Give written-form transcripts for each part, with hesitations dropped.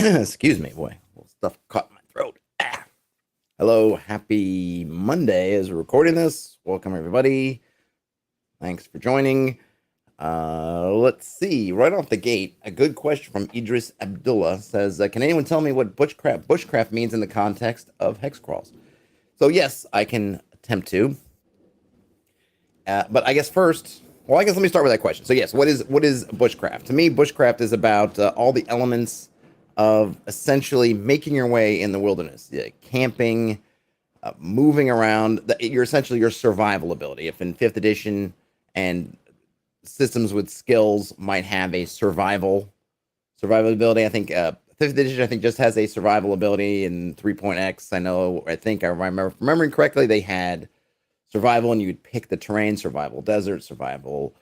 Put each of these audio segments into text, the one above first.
Excuse me, boy. A little stuff caught in my throat. Ah. Hello, happy Monday as we're recording this. Welcome, everybody. Thanks for joining. Let's see. Right off the gate, a good question from Idris Abdullah says, "Can anyone tell me what bushcraft means in the context of hex crawls?" So yes, I can attempt to. But I guess first, well, I guess let me start with that question. So yes, what is bushcraft? To me, bushcraft is about all the elements of essentially making your way in the wilderness, camping, moving around. You're essentially your survival ability. If in fifth edition and systems with skills might have a survival ability, I think fifth edition I think just has a survival ability. In 3.x, I think I remember remembering correctly, they had survival, and you'd pick the terrain: survival desert, survival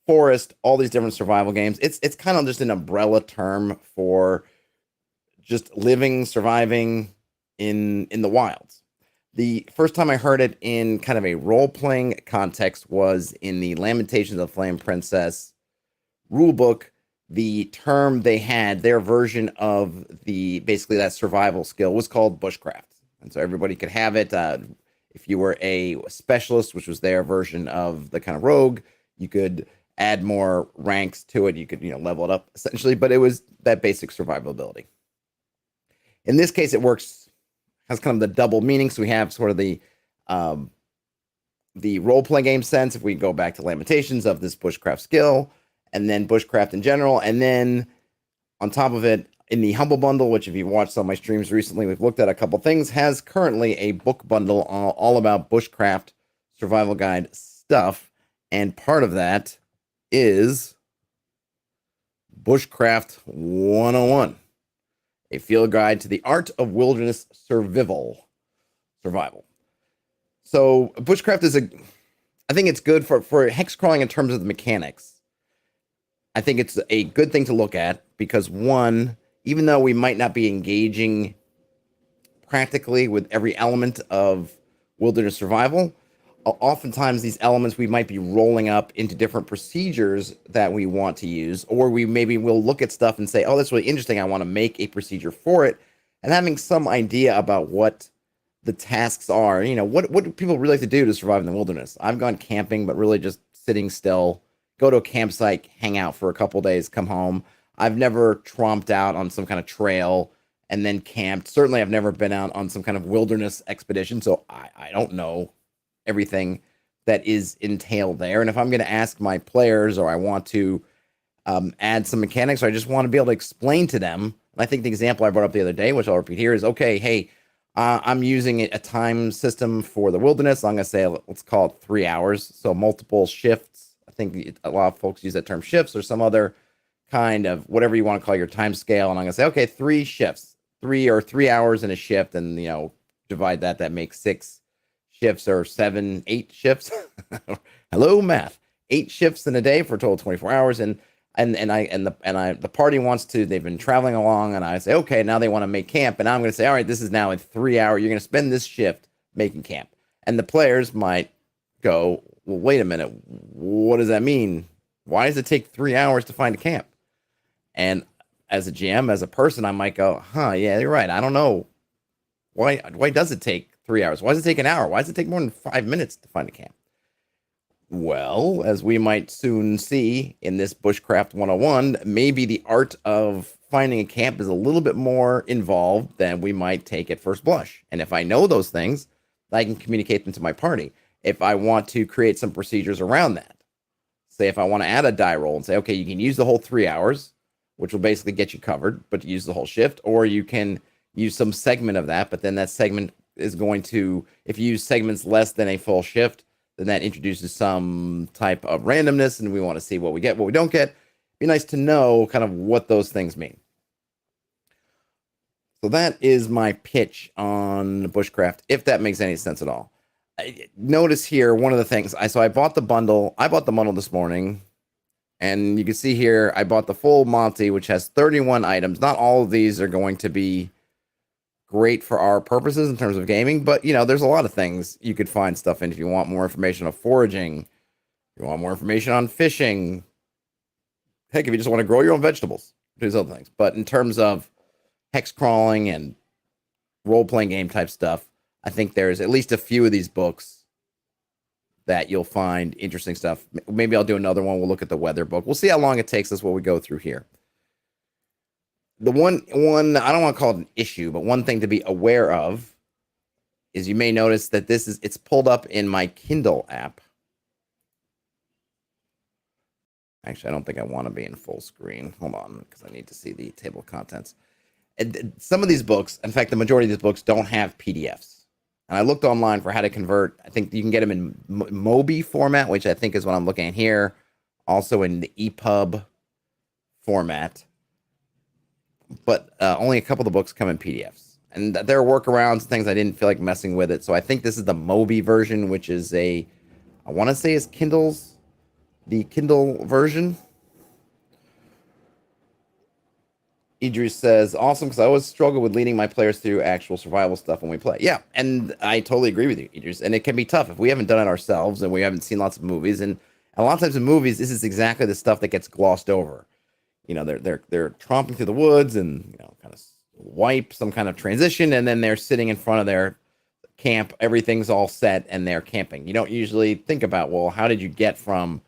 forest, all these different survival games. It's kind of just an umbrella term for just living, surviving in the wilds. The first time I heard it in kind of a role playing context was in the Lamentations of the Flame Princess rulebook. The term they had, their version of the basically that survival skill, was called bushcraft, and so everybody could have it. If you were a specialist, which was their version of the kind of rogue, you could add more ranks to it. You could level it up essentially, but it was that basic survival ability. In this case, it works has kind of the double meaning. So we have sort of the role playing game sense, if we go back to Lamentations, of this bushcraft skill, and then bushcraft in general, and then on top of it, in the Humble Bundle, which if you've watched some of my streams recently, we've looked at a couple things, has currently a book bundle all about bushcraft survival guide stuff, and part of that is Bushcraft 101. A field guide to the art of wilderness survival. So bushcraft I think it's good for hex crawling in terms of the mechanics. I think it's a good thing to look at because, one, even though we might not be engaging practically with every element of wilderness survival, oftentimes these elements we might be rolling up into different procedures that we want to use, or we maybe will look at stuff and say, oh, that's really interesting, I want to make a procedure for it. And having some idea about what the tasks are, what do people really like to do to survive in the wilderness? I've gone camping, but really just sitting still, go to a campsite, hang out for a couple days, come home. I've never tromped out on some kind of trail and then camped. Certainly I've never been out on some kind of wilderness expedition, so I don't know everything that is entailed there. And if I'm going to ask my players, or I want to add some mechanics, or I just want to be able to explain to them, I think the example I brought up the other day, which I'll repeat here, is okay, hey, I'm using a time system for the wilderness. I'm going to say, let's call it 3 hours. So multiple shifts. I think a lot of folks use that term shifts, or some other kind of whatever you want to call your time scale. And I'm going to say, okay, 3 shifts, 3 hours in a shift. And, divide that. That makes 6 shifts, or 7, 8 shifts. Hello, math. 8 shifts in a day for a total of 24 hours. And the party wants to, they've been traveling along, and I say, okay, now they want to make camp. And I'm going to say, all right, this is now in 3 hours. You're going to spend this shift making camp. And the players might go, well, wait a minute. What does that mean? Why does it take 3 hours to find a camp? And as a GM, as a person, I might go, yeah, you're right. I don't know. Why does it take 3 hours? Why does it take an hour? Why does it take more than 5 minutes to find a camp? Well, as we might soon see in this Bushcraft 101, maybe the art of finding a camp is a little bit more involved than we might take at first blush. And if I know those things, I can communicate them to my party. If I want to create some procedures around that, say if I want to add a die roll and say, okay, you can use the whole 3 hours, which will basically get you covered, but use the whole shift, or you can use some segment of that, but then that segment is going to, if you use segments less than a full shift, then that introduces some type of randomness, and we want to see what we get, what we don't get. It'd be nice to know kind of what those things mean. So that is my pitch on Bushcraft, if that makes any sense at all. Notice here, one of the things, I bought the bundle. I bought the bundle this morning, and you can see here, I bought the full Monty, which has 31 items. Not all of these are going to be great for our purposes in terms of gaming, but there's a lot of things you could find stuff in if you want more information on foraging, if you want more information on fishing, heck, if you just want to grow your own vegetables, do those other things. But in terms of hex crawling and role playing game type stuff, I think there's at least a few of these books that you'll find interesting stuff. Maybe I'll do another one. We'll look at the weather book. We'll see how long it takes us while we go through here. The one I don't want to call it an issue, but one thing to be aware of is you may notice that it's pulled up in my Kindle app. Actually, I don't think I want to be in full screen. Hold on, because I need to see the table of contents. And some of these books, in fact, the majority of these books don't have PDFs. And I looked online for how to convert. I think you can get them in Mobi format, which I think is what I'm looking at here. Also in the EPUB format. But only a couple of the books come in PDFs. And there are workarounds and things I didn't feel like messing with it. So I think this is the Mobi version, which is I want to say is the Kindle version. Idris says, awesome, because I always struggle with leading my players through actual survival stuff when we play. Yeah, and I totally agree with you, Idris. And it can be tough if we haven't done it ourselves and we haven't seen lots of movies. And a lot of times in movies, this is exactly the stuff that gets glossed over. You know, they're tromping through the woods and, you know, kind of wipe some kind of transition, and then they're sitting in front of their camp. Everything's all set, and they're camping. You don't usually think about, well, how did you get from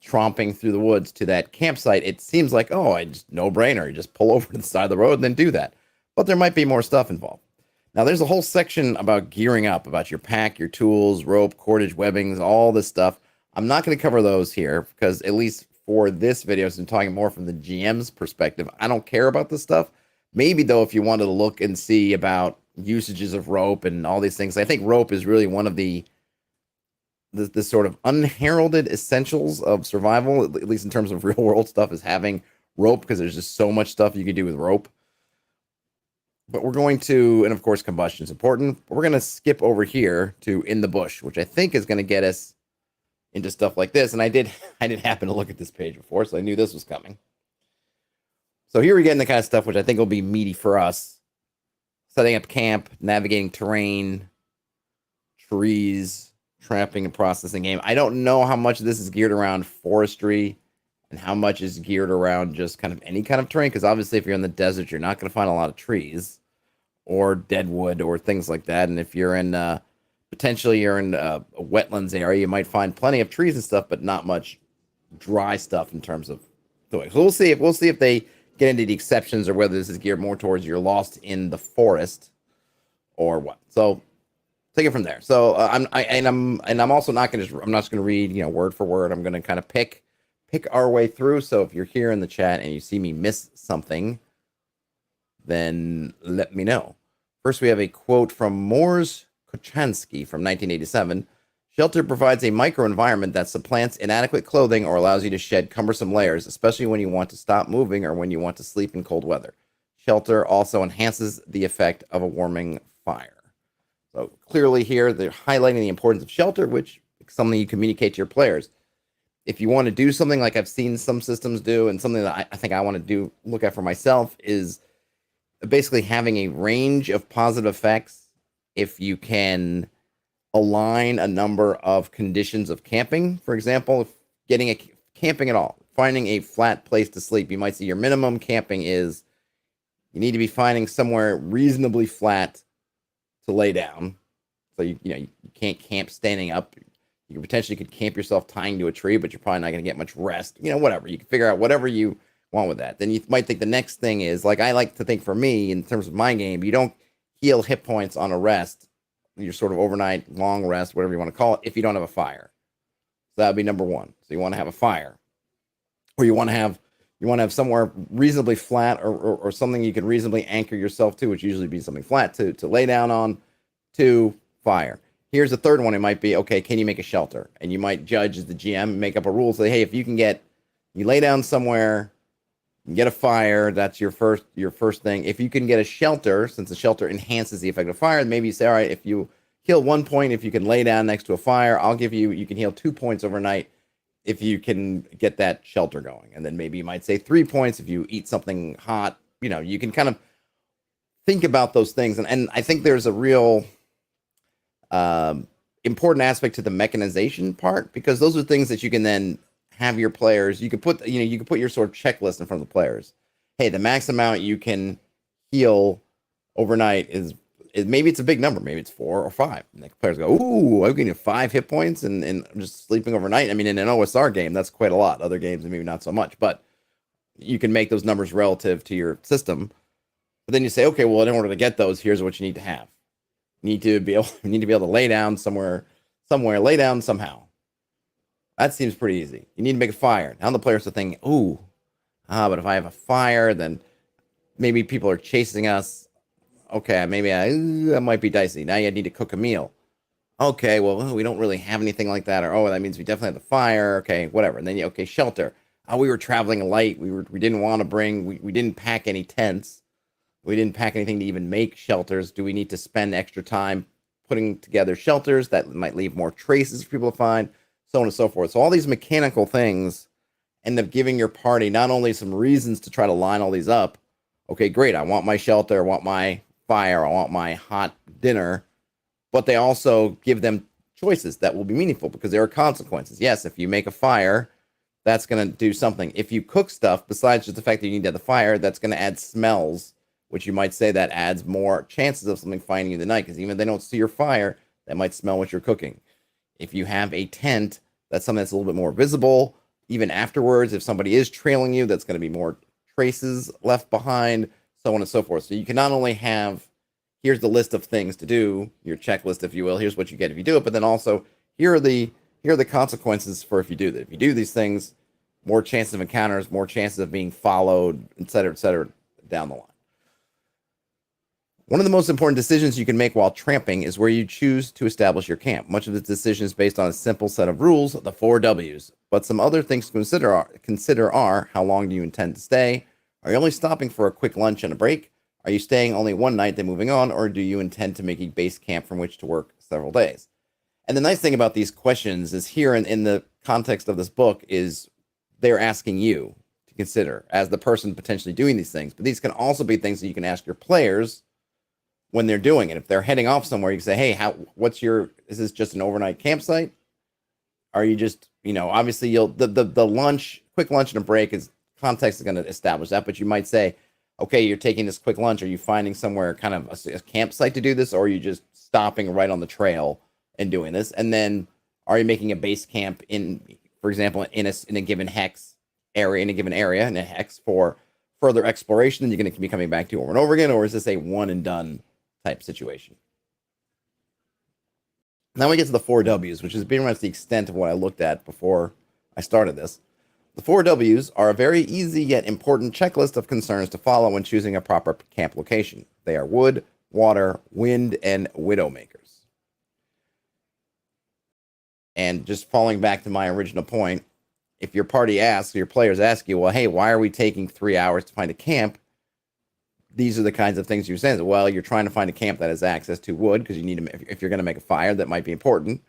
tromping through the woods to that campsite? It seems like, no brainer. You just pull over to the side of the road and then do that. But there might be more stuff involved. Now, there's a whole section about gearing up, about your pack, your tools, rope, cordage, webbings, all this stuff. I'm not going to cover those here because, at least for this video, since I'm talking more from the GM's perspective, I don't care about this stuff. Maybe, though, if you wanted to look and see about usages of rope and all these things, I think rope is really one of the sort of unheralded essentials of survival, at least in terms of real world stuff, is having rope, because there's just so much stuff you can do with rope. But we're going to, and of course, combustion is important, but we're going to skip over here to In the Bush, which I think is going to get us into stuff like this. And I did happen to look at this page before, so I knew this was coming. So here we get in the kind of stuff which I think will be meaty for us. Setting up camp, navigating terrain, trees, tramping and processing game. I don't know how much of this is geared around forestry and how much is geared around just kind of any kind of terrain, because obviously if you're in the desert, you're not going to find a lot of trees or dead wood or things like that. And if you're in potentially you're in a wetlands area, you might find plenty of trees and stuff, but not much dry stuff in terms of doing. So we'll see if they get into the exceptions or whether this is geared more towards you're lost in the forest or what. So take it from there. So I'm also not going to, I'm not just going to read, word for word. I'm going to kind of pick our way through. So if you're here in the chat and you see me miss something, then let me know. First, we have a quote from Mors Kochansky from 1987. Shelter provides a microenvironment that supplants inadequate clothing or allows you to shed cumbersome layers, especially when you want to stop moving or when you want to sleep in cold weather. Shelter also enhances the effect of a warming fire. So clearly here, they're highlighting the importance of shelter, which is something you communicate to your players. If you want to do something like I've seen some systems do, and something that I think I want to look at for myself, is basically having a range of positive effects if you can align a number of conditions of camping. For example, if camping at all, finding a flat place to sleep, you might see your minimum camping is you need to be finding somewhere reasonably flat to lay down. So you can't camp standing up. You potentially could camp yourself tying to a tree, but you're probably not going to get much rest. Whatever. You can figure out whatever you want with that. Then you might think the next thing is, like I like to think for me, in terms of my game, you don't heal hit points on a rest, your sort of overnight long rest, whatever you want to call it, if you don't have a fire. So that would be number one. So you want to have a fire. Or you want to have somewhere reasonably flat or something you can reasonably anchor yourself to, which usually be something flat to lay down on. To fire. Here's the third one. It might be, okay, can you make a shelter? And you might judge as the GM, make up a rule, say, hey, if you lay down somewhere, you get a fire, that's your first thing. If you can get a shelter, since the shelter enhances the effect of fire, maybe you say, all right, if you heal 1 point, if you can lay down next to a fire, you can heal 2 points overnight if you can get that shelter going. And then maybe you might say 3 points if you eat something hot. You can kind of think about those things. And I think there's a real important aspect to the mechanization part, because those are things that you can then have your players, you could put your sort of checklist in front of the players. Hey, the max amount you can heal overnight maybe it's a big number, maybe it's 4 or 5. And the players go, "Ooh, I'm getting 5 hit points and I'm just sleeping overnight." I mean, in an OSR game, that's quite a lot. Other games, maybe not so much, but you can make those numbers relative to your system. But then you say, okay, well, in order to get those, here's what you need to have. You need to be able to lay down somewhere, lay down somehow. That seems pretty easy. You need to make a fire. Now the players are thinking, ooh, but if I have a fire, then maybe people are chasing us. Okay, maybe that might be dicey. Now you need to cook a meal. Okay, well, we don't really have anything like that. Or, that means we definitely have the fire. Okay, whatever. And then, okay, shelter. We were traveling light. We didn't want to bring, we didn't pack any tents. We didn't pack anything to even make shelters. Do we need to spend extra time putting together shelters that might leave more traces for people to find, so on and so forth? So all these mechanical things end up giving your party not only some reasons to try to line all these up. Okay, great. I want my shelter. I want my fire. I want my hot dinner. But they also give them choices that will be meaningful because there are consequences. Yes, if you make a fire, that's going to do something. If you cook stuff, besides just the fact that you need to have the fire, that's going to add smells, which you might say that adds more chances of something finding you in the night, because even if they don't see your fire, they might smell what you're cooking. If you have a tent, that's something that's a little bit more visible. Even afterwards, if somebody is trailing you, that's going to be more traces left behind, so on and so forth. So you can not only have, here's the list of things to do, your checklist, if you will, here's what you get if you do it, but then also here are the consequences for if you do that. If you do these things, more chances of encounters, more chances of being followed, et cetera, down the line. One of the most important decisions you can make while tramping is where you choose to establish your camp. Much of this decision is based on a simple set of rules, the 4 W's. But some other things to consider are how long do you intend to stay? Are you only stopping for a quick lunch and a break? Are you staying only one night, then moving on? Or do you intend to make a base camp from which to work several days? And the nice thing about these questions is here in the context of this book is they're asking you to consider as the person potentially doing these things. But these can also be things that you can ask your players when they're doing it. If they're heading off somewhere, you can say, hey, is this just an overnight campsite? Are you just, obviously the quick lunch and a break context is going to establish that, but you might say, okay, you're taking this quick lunch. Are you finding somewhere kind of a campsite to do this? Or are you just stopping right on the trail and doing this? And then are you making a base camp for example, in a given hex area, in a hex for further exploration, and you're going to be coming back to over and over again? Or is this a one and done type situation? Now we get to the 4 W's, which is pretty much the extent of what I looked at before I started this. The 4 W's are a very easy yet important checklist of concerns to follow when choosing a proper camp location. They are wood, water, wind, and widowmakers. And just falling back to my original point, if your players ask you, well, hey, why are we taking 3 hours to find a camp? These are the kinds of things you're saying. Well, you're trying to find a camp that has access to wood because you need to, if you're going to make a fire, that might be important.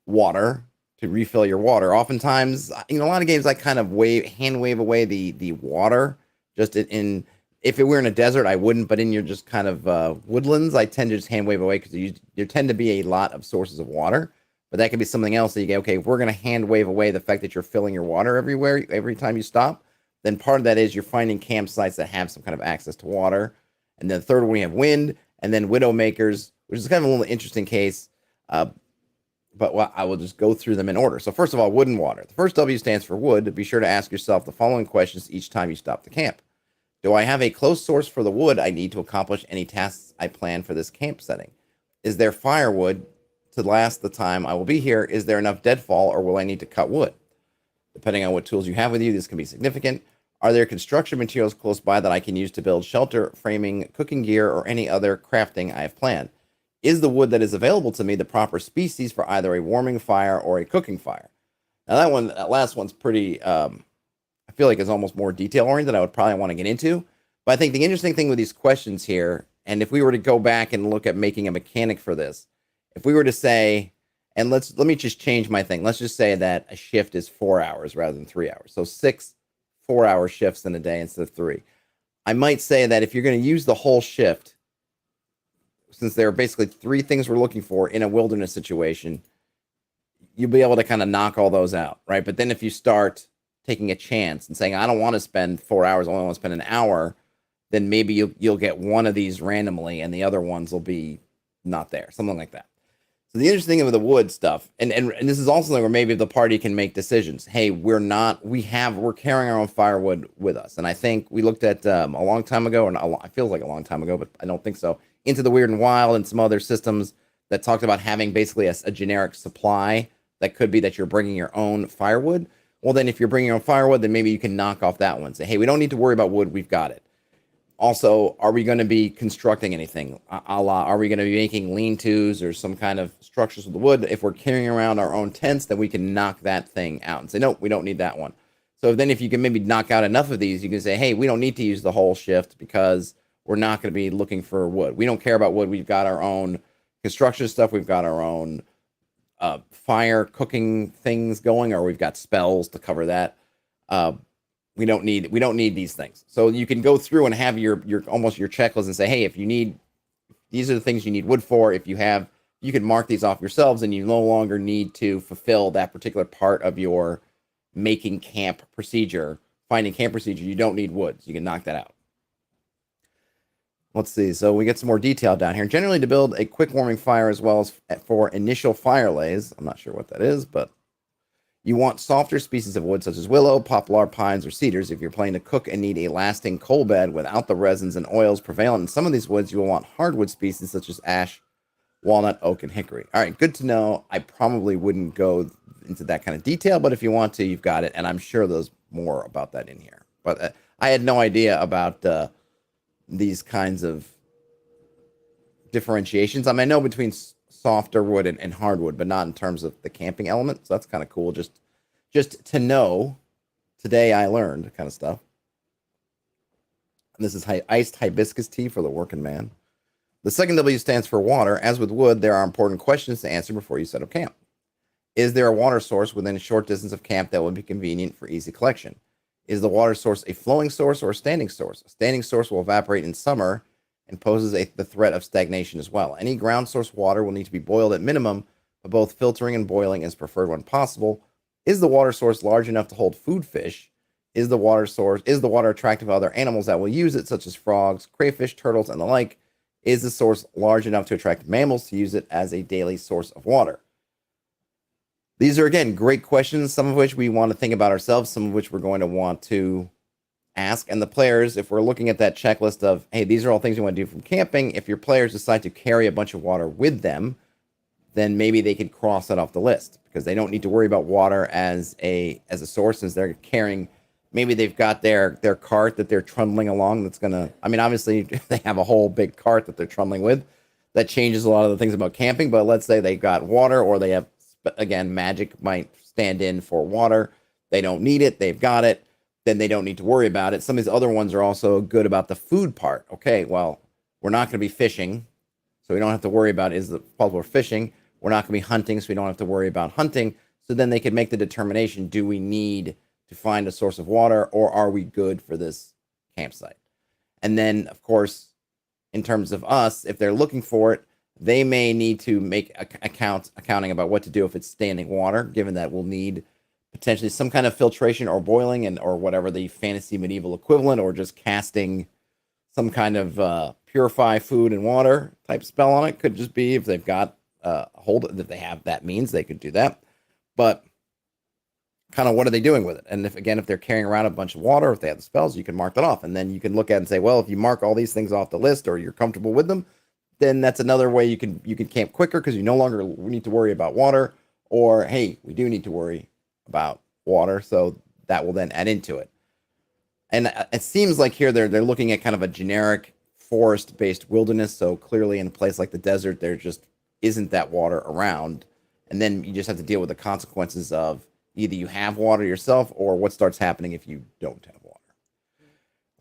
Water, to refill your water. Oftentimes, a lot of games I kind of hand wave away the water. Just if it were in a desert, I wouldn't, but in your just kind of woodlands, I tend to just hand wave away because there tend to be a lot of sources of water. But that could be something else that you go, okay, if we're going to hand wave away the fact that you're filling your water every time you stop, then part of that is you're finding campsites that have some kind of access to water. And then the third one, we have wind, and then widowmakers, which is kind of a little interesting case. But I will just go through them in order. So first of all, wood and water. The first W stands for wood. Be sure to ask yourself the following questions each time you stop the camp. Do I have a close source for the wood I need to accomplish any tasks I plan for this camp setting? Is there firewood to last the time I will be here? Is there enough deadfall, or will I need to cut wood? Depending on what tools you have with you, this can be significant. Are there construction materials close by that I can use to build shelter, framing, cooking gear, or any other crafting I have planned? Is the wood that is available to me the proper species for either a warming fire or a cooking fire? Now that last one's pretty, I feel like is almost more detail oriented. I would probably want to get into, but I think the interesting thing with these questions here, and if we were to go back and look at making a mechanic for this, if we were to say, and let me just change my thing. Let's just say that a shift is 4 hours rather than 3 hours. So 6 4-hour shifts in a day instead of 3. I might say that if you're going to use the whole shift, since there are basically 3 things we're looking for in a wilderness situation, you'll be able to kind of knock all those out, right? But then if you start taking a chance and saying, I don't want to spend 4 hours, I only want to spend an hour, then maybe you'll get one of these randomly, and the other ones will be not there, something like that. So the interesting thing with the wood stuff, and this is also where maybe the party can make decisions. Hey, we're carrying our own firewood with us, and I think we looked at a long time ago, and it feels like a long time ago, but I don't think so. Into the Weird and Wild and some other systems that talked about having basically a generic supply that could be that you're bringing your own firewood. Well, then if you're bringing your own firewood, then maybe you can knock off that one. Say, hey, we don't need to worry about wood, we've got it. Also, are we going to be constructing anything? Are we going to be making lean-tos or some kind of structures with the wood? If we're carrying around our own tents, then we can knock that thing out and say, no, we don't need that one. So then if you can maybe knock out enough of these, you can say, hey, we don't need to use the whole shift because we're not going to be looking for wood. We don't care about wood. We've got our own construction stuff. We've got our own fire cooking things going, or we've got spells to cover that. We don't need these things. So you can go through and have your almost your checklist and say, hey, if you need, these are the things you need wood for. If you have, you can mark these off yourselves, and you no longer need to fulfill that particular part of your making camp procedure, finding camp procedure. You don't need wood. So you can knock that out. Let's see. So we get some more detail down here. Generally, to build a quick warming fire as well as for initial fire lays. I'm not sure what that is, but you want softer species of wood such as willow, poplar, pines, or cedars. If you're planning to cook and need a lasting coal bed without the resins and oils prevalent in some of these woods, you will want hardwood species such as ash, walnut, oak, and hickory. All right, good to know. I probably wouldn't go into that kind of detail, but if you want to, you've got it, and I'm sure there's more about that in here. But I had no idea about these kinds of differentiations. I mean, I know between softer wood and hardwood, but not in terms of the camping element. So that's kind of cool. Just to know. Today I learned kind of stuff. And this is iced hibiscus tea for the working man. The second W stands for water. As with wood, there are important questions to answer before you set up camp. Is there a water source within a short distance of camp that would be convenient for easy collection? Is the water source a flowing source or a standing source? A standing source will evaporate in summer and poses the threat of stagnation as well. Any ground source water will need to be boiled at minimum, but both filtering and boiling is preferred when possible. Is the water source large enough to hold food fish? Is the water attractive to other animals that will use it, such as frogs, crayfish, turtles, and the like? Is the source large enough to attract mammals to use it as a daily source of water? These are, again, great questions, some of which we want to think about ourselves, some of which we're going to want to ask. And the players, if we're looking at that checklist of, hey, these are all things you want to do from camping, if your players decide to carry a bunch of water with them, then maybe they could cross that off the list because they don't need to worry about water as a source, since they're carrying, maybe they've got their cart that they're trundling along. That's gonna, I mean, obviously they have a whole big cart that they're trundling with. That changes a lot of the things about camping, but let's say they've got water, or they have, again, magic might stand in for water. They don't need it, they've got it, then they don't need to worry about it. Some of these other ones are also good about the food part. Okay, well, we're not going to be fishing, so we don't have to worry about, is the possible fishing. We're not going to be hunting, so we don't have to worry about hunting. So then they can make the determination, do we need to find a source of water, or are we good for this campsite? And then, of course, in terms of us, if they're looking for it, they may need to make accounting about what to do if it's standing water, given that we'll need potentially some kind of filtration or boiling, and or whatever the fantasy medieval equivalent, or just casting some kind of purify food and water type spell on it. Could just be if they've got if they have that means, they could do that. But kind of what are they doing with it? And if they're carrying around a bunch of water, if they have the spells, you can mark that off. And then you can look at it and say, well, if you mark all these things off the list, or you're comfortable with them, then that's another way you can camp quicker, because you no longer need to worry about water. Or, hey, we do need to worry about water, so that will then add into it. And it seems like here they're looking at kind of a generic forest-based wilderness. So clearly in a place like the desert, there just isn't that water around. And then you just have to deal with the consequences of either you have water yourself, or what starts happening if you don't have water.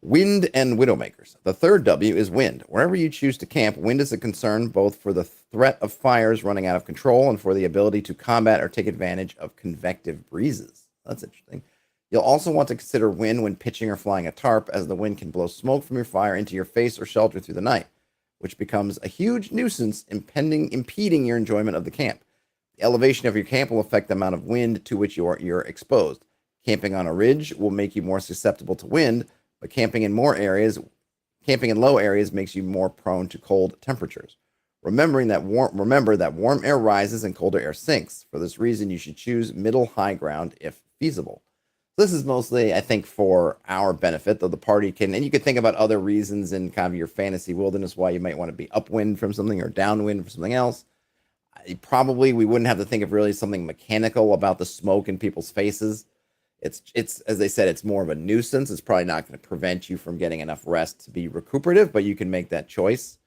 Wind and Widowmakers. The third W is wind. Wherever you choose to camp, wind is a concern both for the threat of fires running out of control and for the ability to combat or take advantage of convective breezes. That's interesting. You'll also want to consider wind when pitching or flying a tarp, as the wind can blow smoke from your fire into your face or shelter through the night, which becomes a huge nuisance, impeding your enjoyment of the camp. The elevation of your camp will affect the amount of wind to which you're exposed. Camping on a ridge will make you more susceptible to wind, but camping in more areas camping in low areas makes you more prone to cold temperatures. Remember that warm air rises and colder air sinks. For this reason, you should choose middle high ground if feasible. This is mostly, I think, for our benefit, though the party can, and you could think about other reasons in kind of your fantasy wilderness why you might want to be upwind from something or downwind from something else. Probably we wouldn't have to think of really something mechanical about the smoke in people's faces. It's as they said, it's more of a nuisance. It's probably not going to prevent you from getting enough rest to be recuperative, but you can make that choice.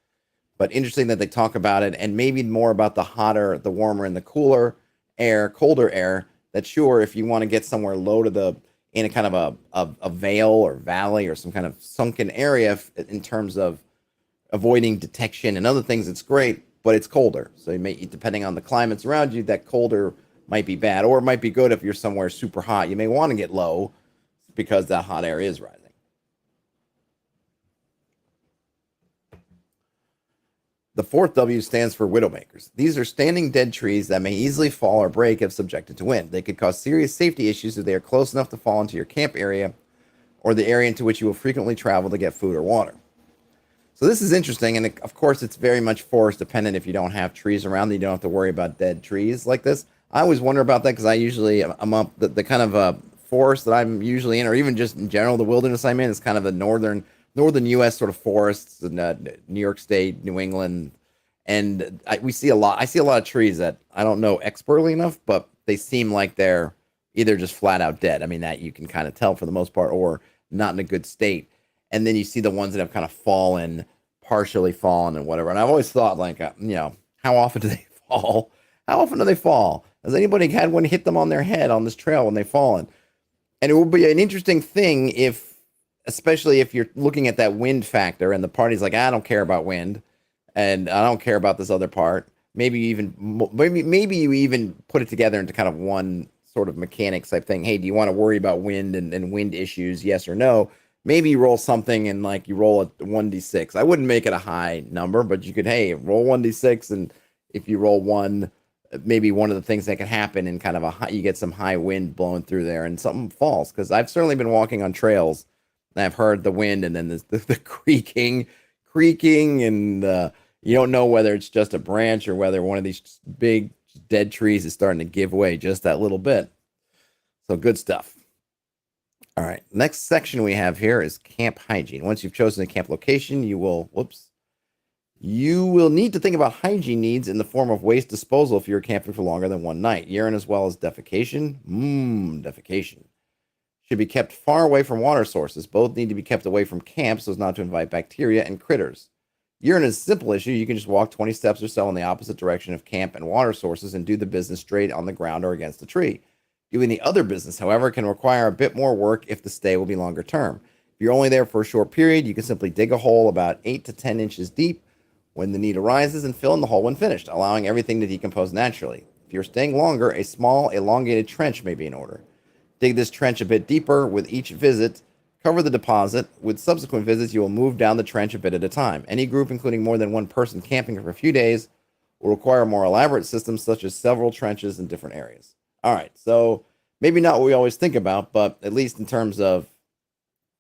But interesting that they talk about it, and maybe more about the hotter, the warmer, and the cooler air, colder air. That sure, if you want to get somewhere low to the in a kind of a vale or valley or some kind of sunken area in terms of avoiding detection and other things, it's great, but it's colder. So you may, depending on the climates around you, that colder might be bad, or it might be good if you're somewhere super hot. You may want to get low because that hot air is rising. The fourth W stands for widowmakers. These are standing dead trees that may easily fall or break if subjected to wind. They could cause serious safety issues if they are close enough to fall into your camp area or the area into which you will frequently travel to get food or water. So this is interesting, and of course it's very much forest dependent. If you don't have trees around, you don't have to worry about dead trees like this. I always wonder about that because I'm up the kind of forest that I'm usually in, or even just in general the wilderness I'm in, is kind of the northern U.S. sort of forests in New York State, New England, and we see a lot. I see a lot of trees that I don't know expertly enough, but they seem like they're either just flat out dead. I mean, that you can kind of tell for the most part, or not in a good state. And then you see the ones that have kind of fallen, partially fallen, and whatever. And I've always thought, like, how often do they fall? How often do they fall? Has anybody had one hit them on their head on this trail when they've fallen? And it will be an interesting thing especially if you're looking at that wind factor and the party's like, I don't care about wind and I don't care about this other part. Maybe you even put it together into kind of one sort of mechanics type thing. Hey, do you want to worry about wind and wind issues? Yes or no? Maybe you roll something and like you roll a 1d6. I wouldn't make it a high number, but you could, hey, roll 1d6. And if you roll one, maybe one of the things that can happen in kind of you get some high wind blowing through there and something falls. Because I've certainly been walking on trails and I've heard the wind and then the creaking, and you don't know whether it's just a branch or whether one of these big dead trees is starting to give way just that little bit. So good stuff. All right, next section we have here is camp hygiene. Once you've chosen a camp location, you will need to think about hygiene needs in the form of waste disposal if you're camping for longer than one night. Urine as well as defecation. Defecation. Should be kept far away from water sources. Both need to be kept away from camp so as not to invite bacteria and critters. Urine is a simple issue. You can just walk 20 steps or so in the opposite direction of camp and water sources and do the business straight on the ground or against a tree. Doing the other business, however, can require a bit more work if the stay will be longer term. If you're only there for a short period, you can simply dig a hole about 8 to 10 inches deep when the need arises and fill in the hole when finished, allowing everything to decompose naturally. If you're staying longer, a small, elongated trench may be in order. Dig this trench a bit deeper with each visit. Cover the deposit. With subsequent visits, you will move down the trench a bit at a time. Any group, including more than one person camping for a few days, will require more elaborate systems such as several trenches in different areas. All right, so maybe not what we always think about, but at least in terms of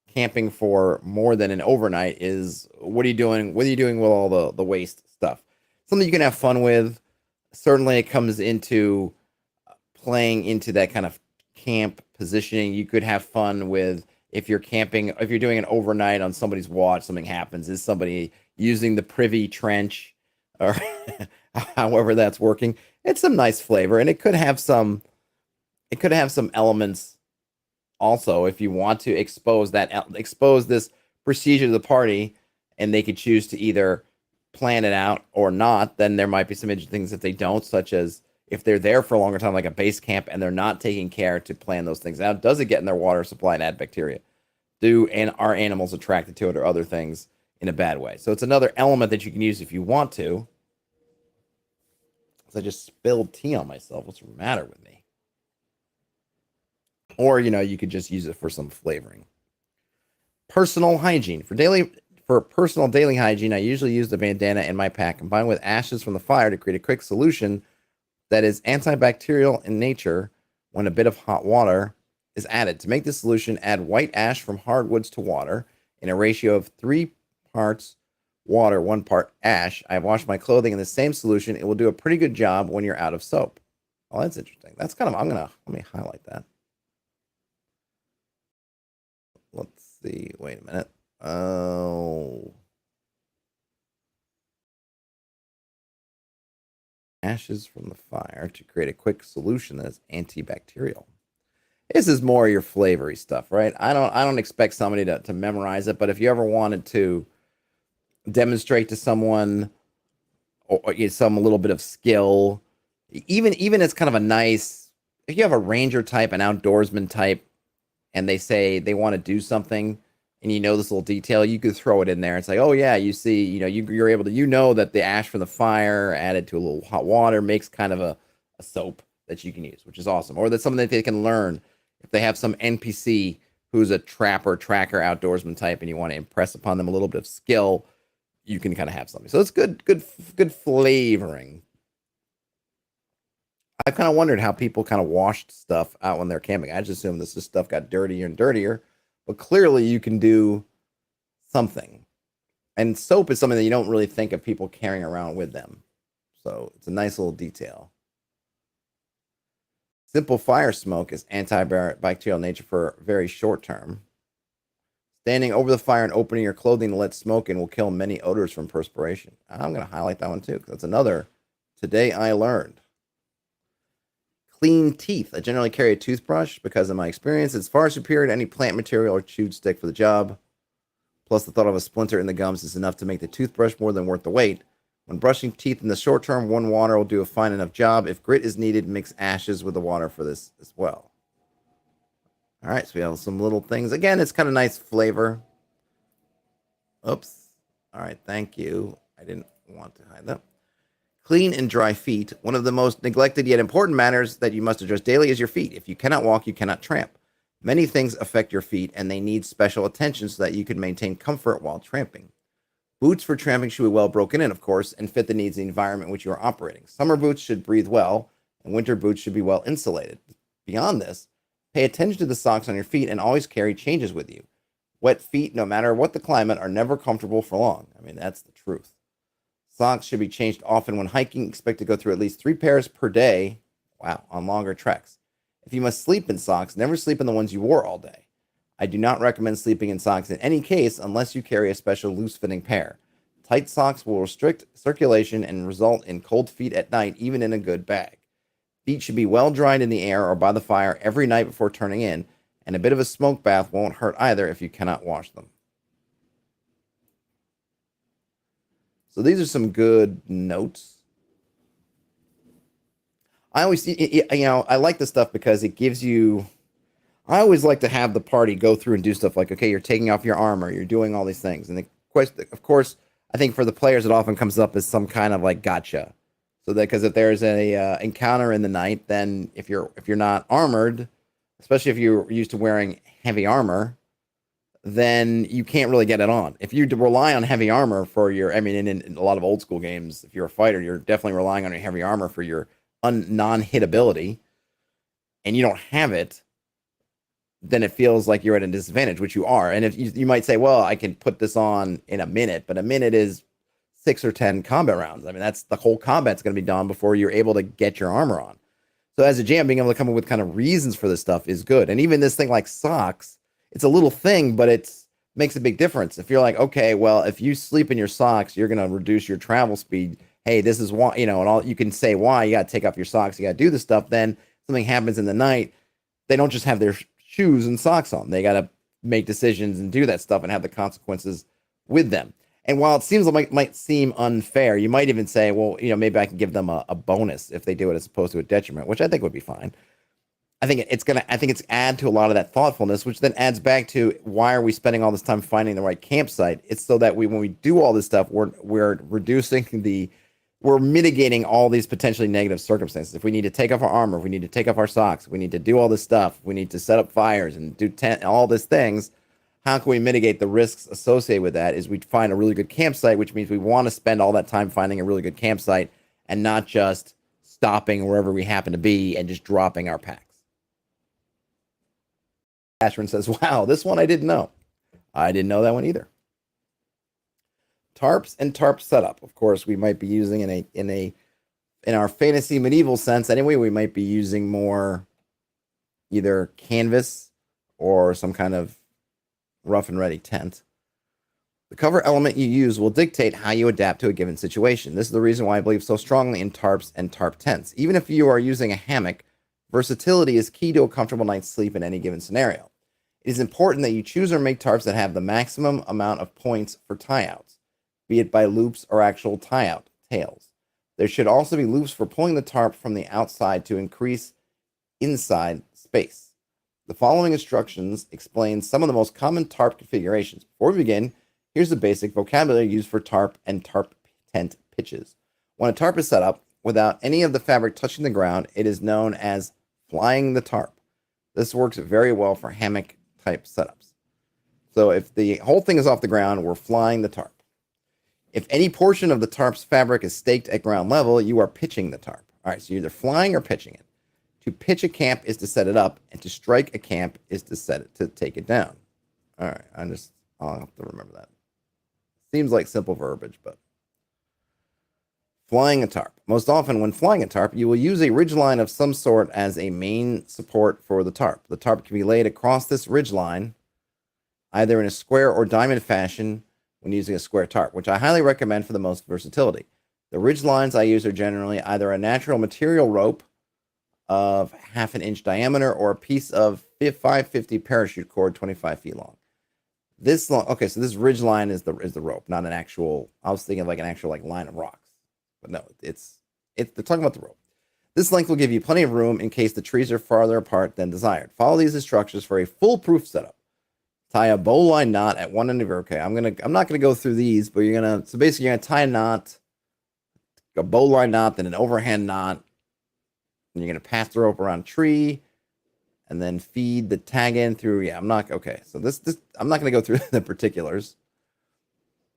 camping for more than an overnight is what are you doing? What are you doing with all the waste stuff? Something you can have fun with. Certainly it comes into playing into that kind of camp positioning. You could have fun with if you're camping, if you're doing an overnight on somebody's watch, something happens. Is somebody using the privy trench or however that's working? It's some nice flavor, and it could have some elements also if you want to expose this procedure to the party, and they could choose to either plan it out or not. Then there might be some interesting things if they don't, such as if they're there for a longer time, like a base camp, and they're not taking care to plan those things out. Does it get in their water supply and add bacteria? Are animals attracted to it or other things in a bad way? So it's another element that you can use if you want to. I just spilled tea on myself. What's the matter with me? Or, you could just use it for some flavoring. Personal hygiene. For personal daily hygiene, I usually use the bandana in my pack combined with ashes from the fire to create a quick solution that is antibacterial in nature when a bit of hot water is added. To make this solution, add white ash from hardwoods to water in a ratio of 3 parts water, 1 part ash. I've washed my clothing in the same solution. It will do a pretty good job when you're out of soap. Oh, that's interesting. That's kind of, let me highlight that. Let's see. Wait a minute. Oh. Ashes from the fire to create a quick solution that is antibacterial. This is more your flavory stuff, right? I don't expect somebody to memorize it, but if you ever wanted to demonstrate to someone or some little bit of skill, even it's kind of a nice, if you have a ranger type, an outdoorsman type, and they say they want to do something and this little detail, you could throw it in there. It's like, oh yeah, you see, you're able to, that the ash from the fire added to a little hot water makes kind of a soap that you can use, which is awesome. Or that's something that they can learn if they have some NPC who's a trapper, tracker, outdoorsman type, and you want to impress upon them a little bit of skill, you can kind of have something. So it's good flavoring. I've kind of wondered how people kind of washed stuff out when they're camping. I just assumed this stuff got dirtier and dirtier, but clearly you can do something. And soap is something that you don't really think of people carrying around with them. So it's a nice little detail. Simple fire smoke is antibacterial nature for very short term. Standing over the fire and opening your clothing to let smoke in will kill many odors from perspiration. I'm going to highlight that one too, because that's another today I learned. Clean teeth. I generally carry a toothbrush because, in my experience, it's far superior to any plant material or chewed stick for the job. Plus, the thought of a splinter in the gums is enough to make the toothbrush more than worth the wait. When brushing teeth in the short term, warm water will do a fine enough job. If grit is needed, mix ashes with the water for this as well. All right, so we have some little things. Again, it's kind of nice flavor. Oops. All right, thank you. I didn't want to hide that. Clean and dry feet. One of the most neglected yet important matters that you must address daily is your feet. If you cannot walk, you cannot tramp. Many things affect your feet, and they need special attention so that you can maintain comfort while tramping. Boots for tramping should be well broken in, of course, and fit the needs of the environment in which you are operating. Summer boots should breathe well, and winter boots should be well insulated. Beyond this, pay attention to the socks on your feet and always carry changes with you. Wet feet, no matter what the climate, are never comfortable for long. I mean, that's the truth. Socks should be changed often when hiking. Expect to go through at least 3 pairs per day. Wow, on longer treks. If you must sleep in socks, never sleep in the ones you wore all day. I do not recommend sleeping in socks in any case unless you carry a special loose-fitting pair. Tight socks will restrict circulation and result in cold feet at night, even in a good bag. Feet should be well dried in the air or by the fire every night before turning in, and a bit of a smoke bath won't hurt either if you cannot wash them. So these are some good notes. I always see, I like this stuff because it gives you, I always like to have the party go through and do stuff like, okay, you're taking off your armor, you're doing all these things. And the question, of course, I think for the players, it often comes up as some kind of like gotcha. So that, because if there's a encounter in the night, then if you're not armored, especially if you're used to wearing heavy armor, then you can't really get it on. If you rely on heavy armor for your, I mean, in a lot of old school games, if you're a fighter, you're definitely relying on your heavy armor for your non-hit ability, and you don't have it, then it feels like you're at a disadvantage, which you are. And if you might say, well, I can put this on in a minute, but a minute is 6 or 10 combat rounds. I mean, that's the whole combat's going to be done before you're able to get your armor on. So as a GM, being able to come up with kind of reasons for this stuff is good. And even this thing like socks, it's a little thing, but it makes a big difference. If you're like, okay, well, if you sleep in your socks, you're going to reduce your travel speed. Hey, this is why, and all you can say why you got to take off your socks, you got to do this stuff. Then something happens in the night, they don't just have their shoes and socks on. They got to make decisions and do that stuff and have the consequences with them. And while it seems like might seem unfair, you might even say, well, maybe I can give them a bonus if they do it as opposed to a detriment, which I think would be fine. I think it's add to a lot of that thoughtfulness, which then adds back to why are we spending all this time finding the right campsite? It's so that when we do all this stuff, we're mitigating all these potentially negative circumstances. If we need to take off our armor, if we need to take off our socks, we need to do all this stuff, we need to set up fires and do all these things. How can we mitigate the risks associated with that? Is we find a really good campsite, which means we want to spend all that time finding a really good campsite and not just stopping wherever we happen to be and just dropping our packs. Ashrin says, wow, this one I didn't know. I didn't know that one either. Tarps and tarp setup. Of course, we might be using in our fantasy medieval sense anyway, we might be using more either canvas or some kind of rough and ready tent. The cover element you use will dictate how you adapt to a given situation. This is the reason why I believe so strongly in tarps and tarp tents. Even if you are using a hammock, versatility is key to a comfortable night's sleep in any given scenario. It is important that you choose or make tarps that have the maximum amount of points for tie-outs, be it by loops or actual tie-out tails. There should also be loops for pulling the tarp from the outside to increase inside space. The following instructions explain some of the most common tarp configurations. Before we begin, here's the basic vocabulary used for tarp and tarp tent pitches. When a tarp is set up without any of the fabric touching the ground, it is known as flying the tarp. This works very well for hammock type setups. So if the whole thing is off the ground, we're flying the tarp. If any portion of the tarp's fabric is staked at ground level, you are pitching the tarp. All right, so you're either flying or pitching it. To pitch a camp is to set it up, and to strike a camp is to take it down. All right, I'll have to remember that. Seems like simple verbiage, but flying a tarp. Most often, when flying a tarp, you will use a ridgeline of some sort as a main support for the tarp. The tarp can be laid across this ridgeline, either in a square or diamond fashion when using a square tarp, which I highly recommend for the most versatility. The ridge lines I use are generally either a natural material rope of 1/2 inch diameter or a piece of 550 parachute cord 25 feet long. Okay, so this ridge line is the rope, not an actual. I was thinking of like an actual like line of rocks, but no, it's they're talking about the rope. This length will give you plenty of room in case the trees are farther apart than desired. Follow these instructions for a foolproof setup. Tie a bowline knot at one end of your. Okay, I'm not gonna go through these, but so basically you're gonna tie a knot, a bowline knot, then an overhand knot, and you're gonna pass the rope around a tree, and then feed the tag in through. Yeah, I'm not okay. So this I'm not gonna go through the particulars,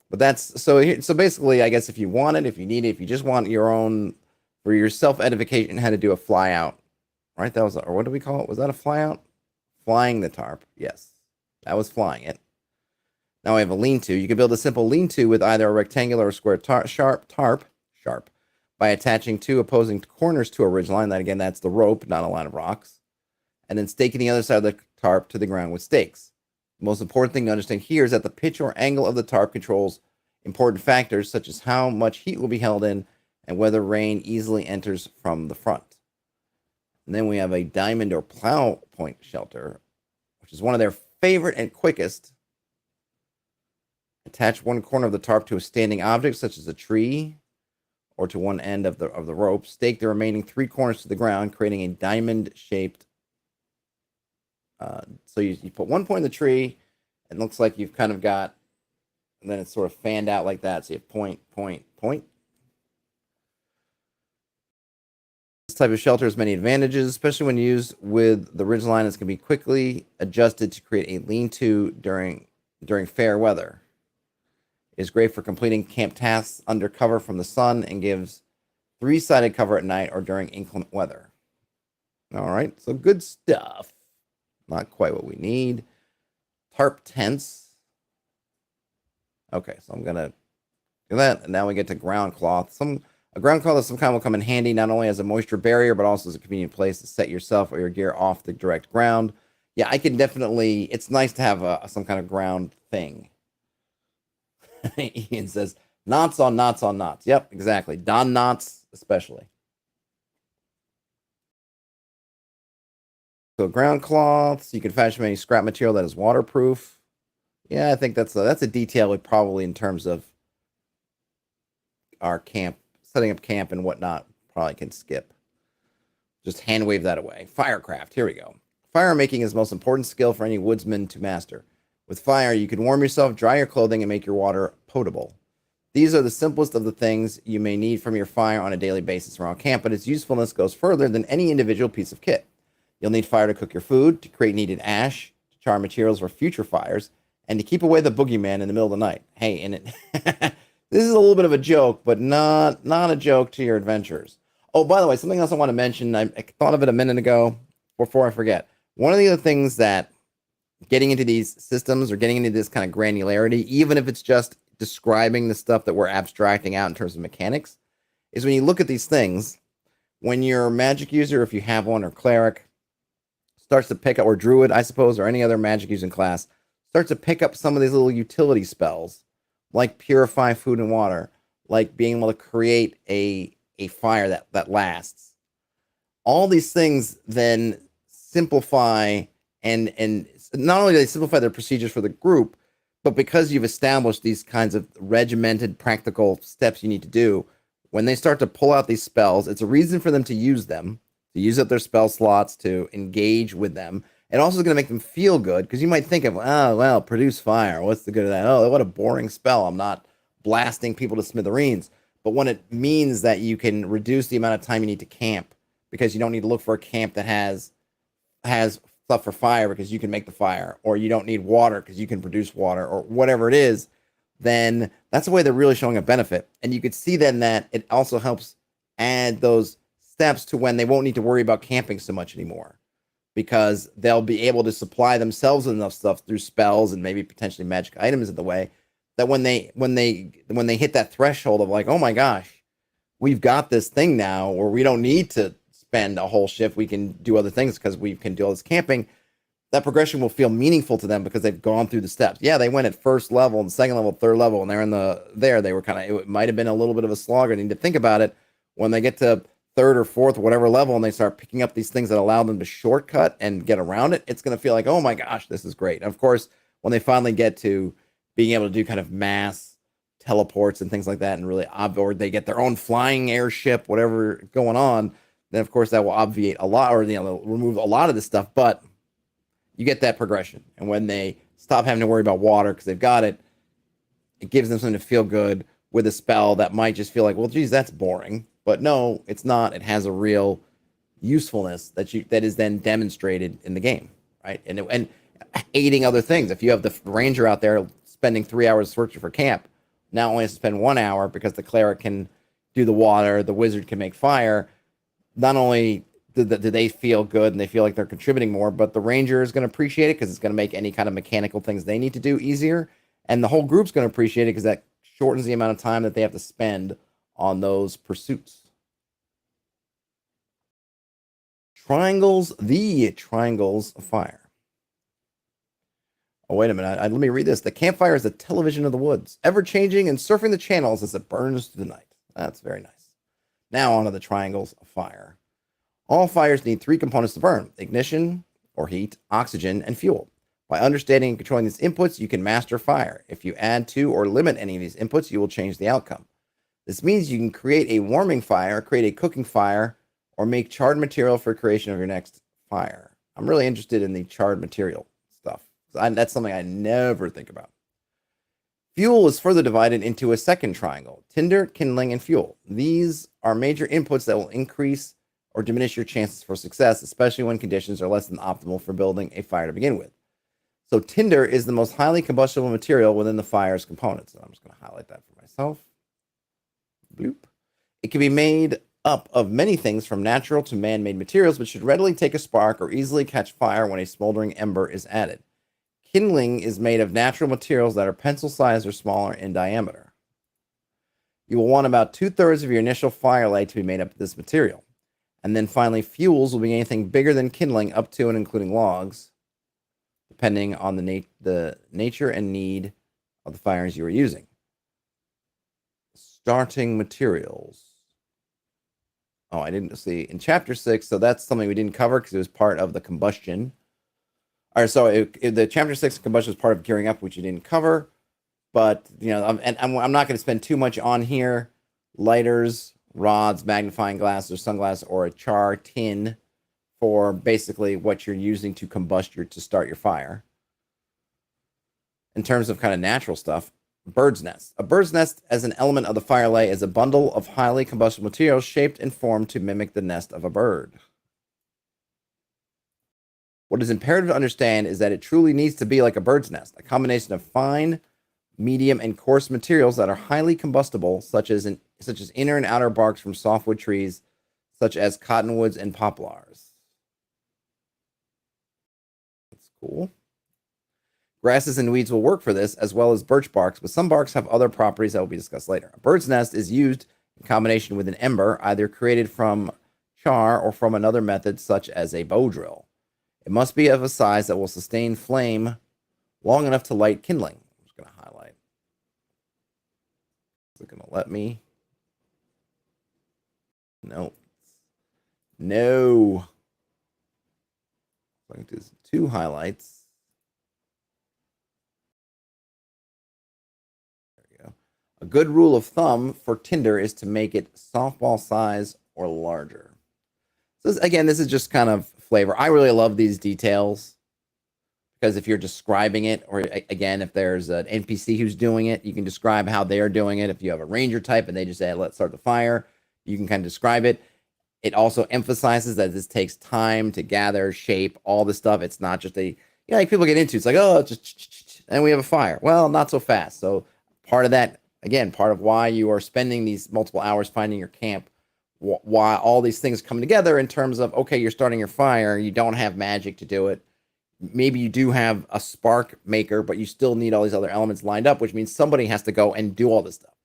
but that's so basically, I guess if you want it, if you need it, if you just want your own for your self edification, how to do a fly out, right? That was, or what do we call it? Was that a fly out? Flying the tarp, yes. That was flying it. Now I have a lean-to. You can build a simple lean-to with either a rectangular or square tarp by attaching two opposing corners to a ridgeline. That again, that's the rope, not a line of rocks. And then staking the other side of the tarp to the ground with stakes. The most important thing to understand here is that the pitch or angle of the tarp controls important factors such as how much heat will be held in and whether rain easily enters from the front. And then we have a diamond or plow point shelter, which is one of their favorite and quickest. Attach one corner of the tarp to a standing object such as a tree or to one end of the rope. Stake the remaining three corners to the ground, creating a diamond shaped. So you put one point in the tree, and it looks like you've kind of got, and then it's sort of fanned out like that. So you have point, point, point. This type of shelter has many advantages, especially when used with the ridgeline. It can be quickly adjusted to create a lean-to during fair weather. It is great for completing camp tasks under cover from the sun and gives 3-sided cover at night or during inclement weather. All right, so good stuff. Not quite what we need. Tarp tents. Okay, so I'm gonna do that, and now we get to ground cloth. A ground cloth of some kind will come in handy not only as a moisture barrier, but also as a convenient place to set yourself or your gear off the direct ground. Yeah, I can definitely. It's nice to have some kind of ground thing. Ian says knots on knots on knots. Yep, exactly. Don knots especially. So ground cloths, you can fashion any scrap material that is waterproof. Yeah, I think that's a detail we probably, in terms of our camp, setting up camp and whatnot, probably can skip. Just hand wave that away. Firecraft, here we go. Fire making is the most important skill for any woodsman to master. With fire, you can warm yourself, dry your clothing, and make your water potable. These are the simplest of the things you may need from your fire on a daily basis around camp, but its usefulness goes further than any individual piece of kit. You'll need fire to cook your food, to create needed ash, to char materials for future fires, and to keep away the boogeyman in the middle of the night. Hey, and this is a little bit of a joke, but not a joke to your adventures. Oh, by the way, something else I want to mention. I thought of it a minute ago before I forget. One of the other things that getting into these systems or getting into this kind of granularity, even if it's just describing the stuff that we're abstracting out in terms of mechanics is when you look at these things, when your magic user, if you have one, or cleric, starts to pick up, or druid, I suppose, or any other magic using class, starts to pick up some of these little utility spells, like purify food and water, like being able to create a fire that lasts. All these things then simplify and not only do they simplify their procedures for the group, but because you've established these kinds of regimented practical steps you need to do, when they start to pull out these spells, it's a reason for them to use them, to use up their spell slots, to engage with them. It also is going to make them feel good, because you might think of, oh, well, produce fire. What's the good of that? Oh, what a boring spell. I'm not blasting people to smithereens. But when it means that you can reduce the amount of time you need to camp, because you don't need to look for a camp that has stuff for fire because you can make the fire, or you don't need water because you can produce water, or whatever it is, then that's the way they're really showing a benefit. And you could see then that it also helps add those steps to when they won't need to worry about camping so much anymore, because they'll be able to supply themselves with enough stuff through spells and maybe potentially magic items in the way that when they hit that threshold of like, oh my gosh, we've got this thing now where we don't need to spend a whole shift, we can do other things because we can do all this camping, that progression will feel meaningful to them because they've gone through the steps. Yeah, they went at first level and second level, third level, and they're in they were kind of, it might have been a little bit of a slog. I need to think about it. When they get to third or fourth, whatever level, and they start picking up these things that allow them to shortcut and get around it, it's going to feel like, oh my gosh, this is great. And of course, when they finally get to being able to do kind of mass teleports and things like that, and really, or they get their own flying airship, whatever going on, then of course that will obviate a lot, or remove a lot of this stuff. But you get that progression, and when they stop having to worry about water because they've got it, it gives them something to feel good with a spell that might just feel like, well, geez, that's boring. But no, it's not. It has a real usefulness that is then demonstrated in the game, right? And aiding other things. If you have the ranger out there spending 3 hours searching for camp, now only has to spend 1 hour because the cleric can do the water, the wizard can make fire. Not only do they feel good and they feel like they're contributing more, but the ranger is going to appreciate it because it's going to make any kind of mechanical things they need to do easier. And the whole group's going to appreciate it because that shortens the amount of time that they have to spend on those pursuits. The triangles of fire. Oh, wait a minute. Let me read this. The campfire is the television of the woods, ever-changing and surfing the channels as it burns through the night. That's very nice. Now on to the triangles of fire. All fires need 3 components to burn: ignition, or heat, oxygen, and fuel. By understanding and controlling these inputs, you can master fire. If you add to or limit any of these inputs, you will change the outcome. This means you can create a warming fire, create a cooking fire, or make charred material for creation of your next fire. I'm really interested in the charred material stuff. That's something I never think about. Fuel is further divided into a second triangle: tinder, kindling, and fuel. These are major inputs that will increase or diminish your chances for success, especially when conditions are less than optimal for building a fire to begin with. So tinder is the most highly combustible material within the fire's components. I'm just going to highlight that for myself. Bloop. It can be made up of many things from natural to man-made materials, but should readily take a spark or easily catch fire when a smoldering ember is added. Kindling is made of natural materials that are pencil-sized or smaller in diameter. You will want about 2/3 of your initial fire light to be made up of this material. And then finally, fuels will be anything bigger than kindling, up to and including logs, depending on the nature and need of the fires you are using. Starting materials. Oh, I didn't see in chapter 6, so that's something we didn't cover because it was part of the combustion. All right, so the chapter 6 combustion is part of gearing up, which you didn't cover. But I'm not going to spend too much on here. Lighters, rods, magnifying glass or sunglass, or a char tin for basically what you're using to to start your fire. In terms of kind of natural stuff, bird's nest. A bird's nest as an element of the fire lay is a bundle of highly combustible materials shaped and formed to mimic the nest of a bird. What is imperative to understand is that it truly needs to be like a bird's nest, a combination of fine, medium, and coarse materials that are highly combustible, such as inner and outer barks from softwood trees, such as cottonwoods and poplars. That's cool. Grasses and weeds will work for this, as well as birch barks, but some barks have other properties that will be discussed later. A bird's nest is used in combination with an ember, either created from char or from another method, such as a bow drill. It must be of a size that will sustain flame long enough to light kindling. I'm just going to highlight. Is it going to let me? No. No. I'm going to do 2 highlights. There we go. A good rule of thumb for tinder is to make it softball size or larger. So again, this is just kind of flavor. I really love these details because if you're describing it, or again, if there's an NPC who's doing it, you can describe how they're doing it. If you have a ranger type and they just say, let's start the fire, you can kind of describe it. It also emphasizes that this takes time to gather, shape, all this stuff. It's not just like people get into, it's like, oh, just, and we have a fire. Well, not so fast. So part of that, again, part of why you are spending these multiple hours finding your camp, why all these things come together in terms of, okay, you're starting your fire, you don't have magic to do it. Maybe you do have a spark maker, but you still need all these other elements lined up, which means somebody has to go and do all this stuff.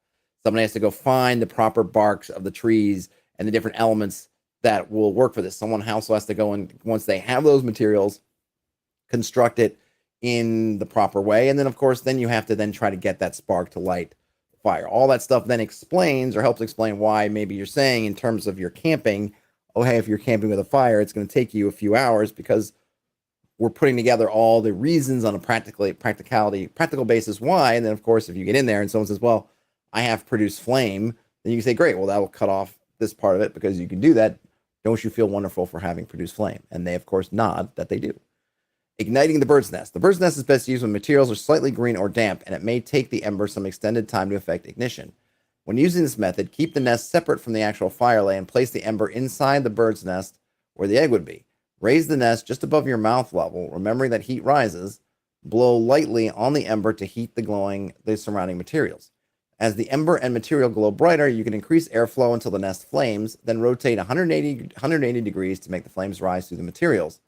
Somebody has to go find the proper barks of the trees and the different elements that will work for this. Someone also has to go and, once they have those materials, construct it in the proper way. And then, of course, then you have to then try to get that spark to light fire. All that stuff then explains or helps explain why maybe you're saying in terms of your camping, oh, hey, if you're camping with a fire, it's going to take you a few hours because we're putting together all the reasons on a practical basis why. And then, of course, if you get in there and someone says, well, I have produced flame, then you can say, great, well, that will cut off this part of it because you can do that. Don't you feel wonderful for having produced flame? And they, of course, nod that they do. Igniting the bird's nest. The bird's nest is best used when materials are slightly green or damp, and it may take the ember some extended time to effect ignition. When using this method, keep the nest separate from the actual fire lay and place the ember inside the bird's nest where the egg would be. Raise the nest just above your mouth level, remembering that heat rises. Blow lightly on the ember to heat the surrounding materials. As the ember and material glow brighter, you can increase airflow until the nest flames, then rotate 180 degrees to make the flames rise through the materials.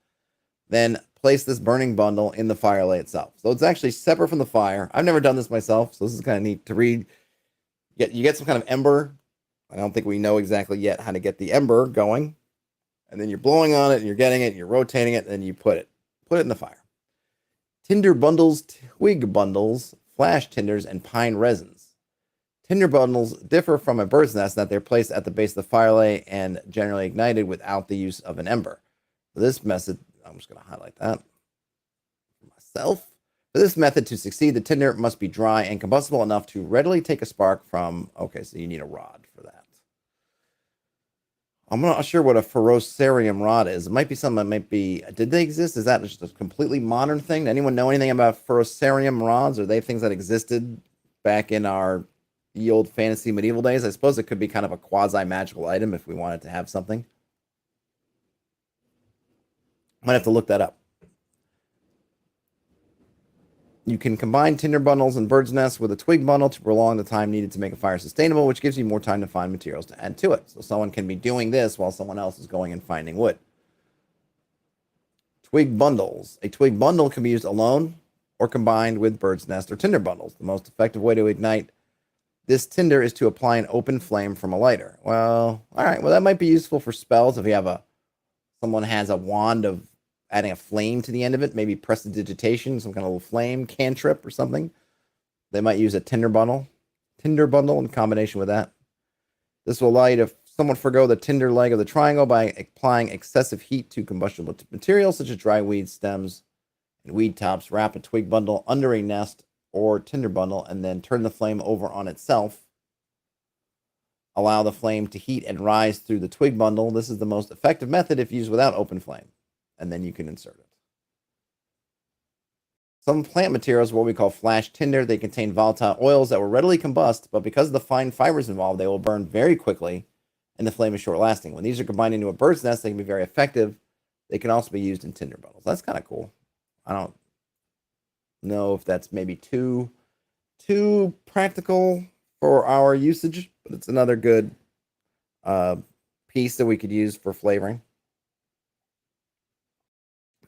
Then place this burning bundle in the fire lay itself. So it's actually separate from the fire. I've never done this myself, so this is kind of neat to read. You get some kind of ember. I don't think we know exactly yet how to get the ember going. And then you're blowing on it, and you're getting it, and you're rotating it, and then you put it in the fire. Tinder bundles, twig bundles, flash tinders, and pine resins. Tinder bundles differ from a bird's nest in that they're placed at the base of the fire lay and generally ignited without the use of an ember. For this method, I'm just going to highlight that for myself. For this method to succeed, the tinder must be dry and combustible enough to readily take a spark from, okay, so you need a rod for that. I'm not sure what a ferocerium rod is. It might be something that might be, did they exist? Is that just a completely modern thing? Does anyone know anything about ferocerium rods? Are they things that existed back in our the old fantasy medieval days? I suppose it could be kind of a quasi-magical item if we wanted to have something. Might have to look that up. You can combine tinder bundles and bird's nests with a twig bundle to prolong the time needed to make a fire sustainable, which gives you more time to find materials to add to it. So someone can be doing this while someone else is going and finding wood. Twig bundles. A twig bundle can be used alone or combined with bird's nest or tinder bundles. The most effective way to ignite this tinder is to apply an open flame from a lighter. Well, all right. Well, that might be useful for spells if you have someone has a wand of adding a flame to the end of it, maybe prestidigitation, some kind of little flame cantrip or something. They might use a tinder bundle in combination with that. This will allow you to somewhat forgo the tinder leg of the triangle by applying excessive heat to combustible materials such as dry weed stems and weed tops. Wrap a twig bundle under a nest or tinder bundle and then turn the flame over on itself. Allow the flame to heat and rise through the twig bundle. This is the most effective method if used without open flame. And then you can insert it. Some plant materials, what we call flash tinder, they contain volatile oils that will readily combust, but because of the fine fibers involved, they will burn very quickly, and the flame is short-lasting. When these are combined into a bird's nest, they can be very effective. They can also be used in tinder bundles. That's kind of cool. I don't know if that's maybe too practical for our usage, but it's another good piece that we could use for flavoring.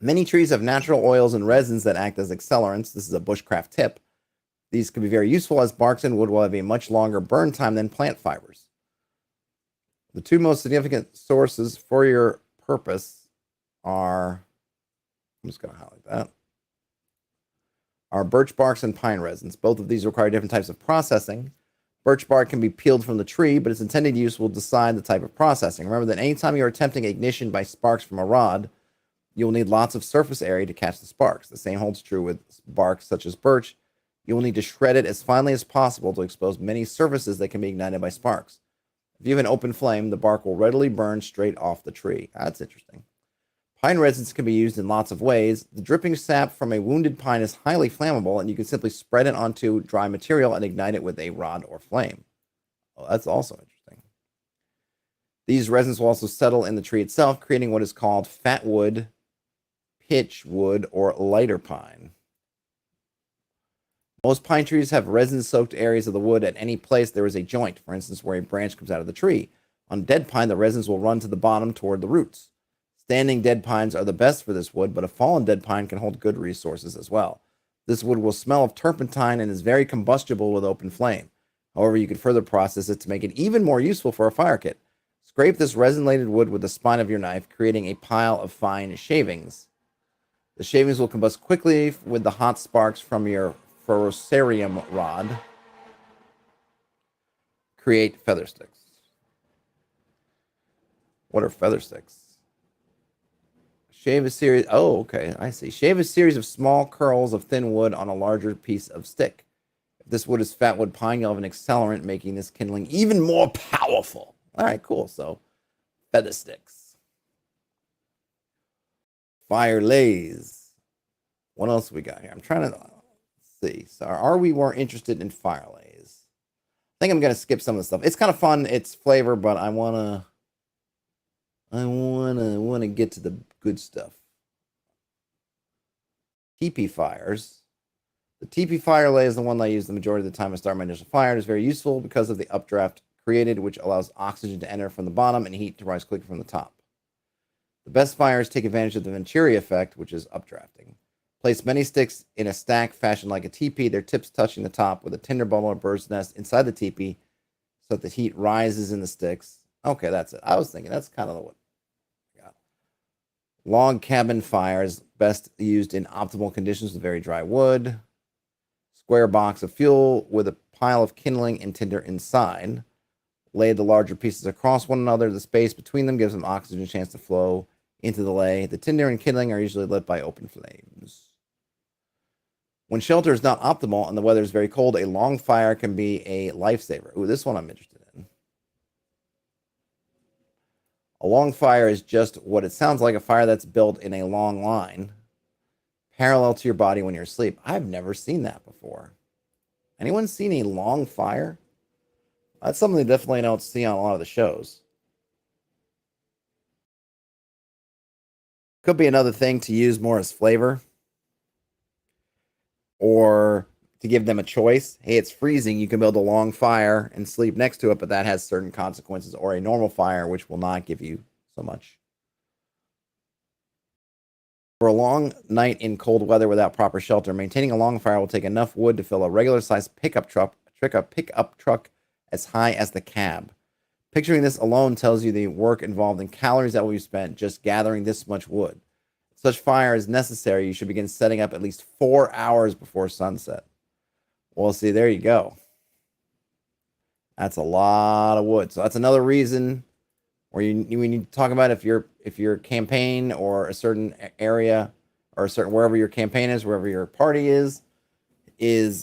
Many trees have natural oils and resins that act as accelerants. This is a bushcraft tip. These can be very useful as bark and wood will have a much longer burn time than plant fibers. The two most significant sources for your purpose are, I'm just going to highlight that, are birch barks and pine resins. Both of these require different types of processing. Birch bark can be peeled from the tree, but its intended use will decide the type of processing. Remember that anytime you are attempting ignition by sparks from a rod, you will need lots of surface area to catch the sparks. The same holds true with bark such as birch. You will need to shred it as finely as possible to expose many surfaces that can be ignited by sparks. If you have an open flame, the bark will readily burn straight off the tree. That's interesting. Pine resins can be used in lots of ways. The dripping sap from a wounded pine is highly flammable, and you can simply spread it onto dry material and ignite it with a rod or flame. Oh, that's also interesting. These resins will also settle in the tree itself, creating what is called fat wood, pitch wood, or lighter pine. Most pine trees have resin-soaked areas of the wood at any place there is a joint, for instance, where a branch comes out of the tree. On dead pine, the resins will run to the bottom toward the roots. Standing dead pines are the best for this wood, but a fallen dead pine can hold good resources as well. This wood will smell of turpentine and is very combustible with open flame. However, you could further process it to make it even more useful for a fire kit. Scrape this resin-laden wood with the spine of your knife, creating a pile of fine shavings. The shavings will combust quickly with the hot sparks from your ferrocerium rod. Create feather sticks. What are feather sticks? Shave a series. Oh, okay. I see. Shave a series of small curls of thin wood on a larger piece of stick. If this wood is fat wood pine, you'll have an accelerant, making this kindling even more powerful. All right, cool. So, feather sticks. Fire lays. What else we got here? I'm trying to see. So, are we more interested in fire lays? I think I'm going to skip some of the stuff. It's kind of fun. It's flavor, but I want to get to the good stuff. Teepee fires. The teepee fire lay is the one that I use the majority of the time to start my initial fire. It is very useful because of the updraft created, which allows oxygen to enter from the bottom and heat to rise quickly from the top. The best fires take advantage of the Venturi effect, which is updrafting. Place many sticks in a stack fashioned like a teepee, their tips touching the top with a tinder bubble or bird's nest inside the teepee so that the heat rises in the sticks. Okay, that's it. I was thinking that's kind of what. Log cabin fires, best used in optimal conditions with very dry wood. Square box of fuel with a pile of kindling and tinder inside. Lay the larger pieces across one another. The space between them gives them oxygen chance to flow into the lay. The tinder and kindling are usually lit by open flames. When shelter is not optimal and the weather is very cold, a long fire can be a lifesaver. Ooh, this one I'm interested in. A long fire is just what it sounds like, a fire that's built in a long line, parallel to your body when you're asleep. I've never seen that before. Anyone seen a long fire? That's something you definitely don't see on a lot of the shows. Could be another thing to use more as flavor, or to give them a choice. Hey, it's freezing. You can build a long fire and sleep next to it, but that has certain consequences. Or a normal fire, which will not give you so much. For a long night in cold weather without proper shelter, maintaining a long fire will take enough wood to fill a regular-sized pickup truck as high as the cab. Picturing this alone tells you the work involved in calories that will be spent just gathering this much wood. If such fire is necessary, you should begin setting up at least 4 hours before sunset. Well, see, there you go. That's a lot of wood. So that's another reason where we need to talk about if your campaign or a certain area or a certain wherever your campaign is, wherever your party is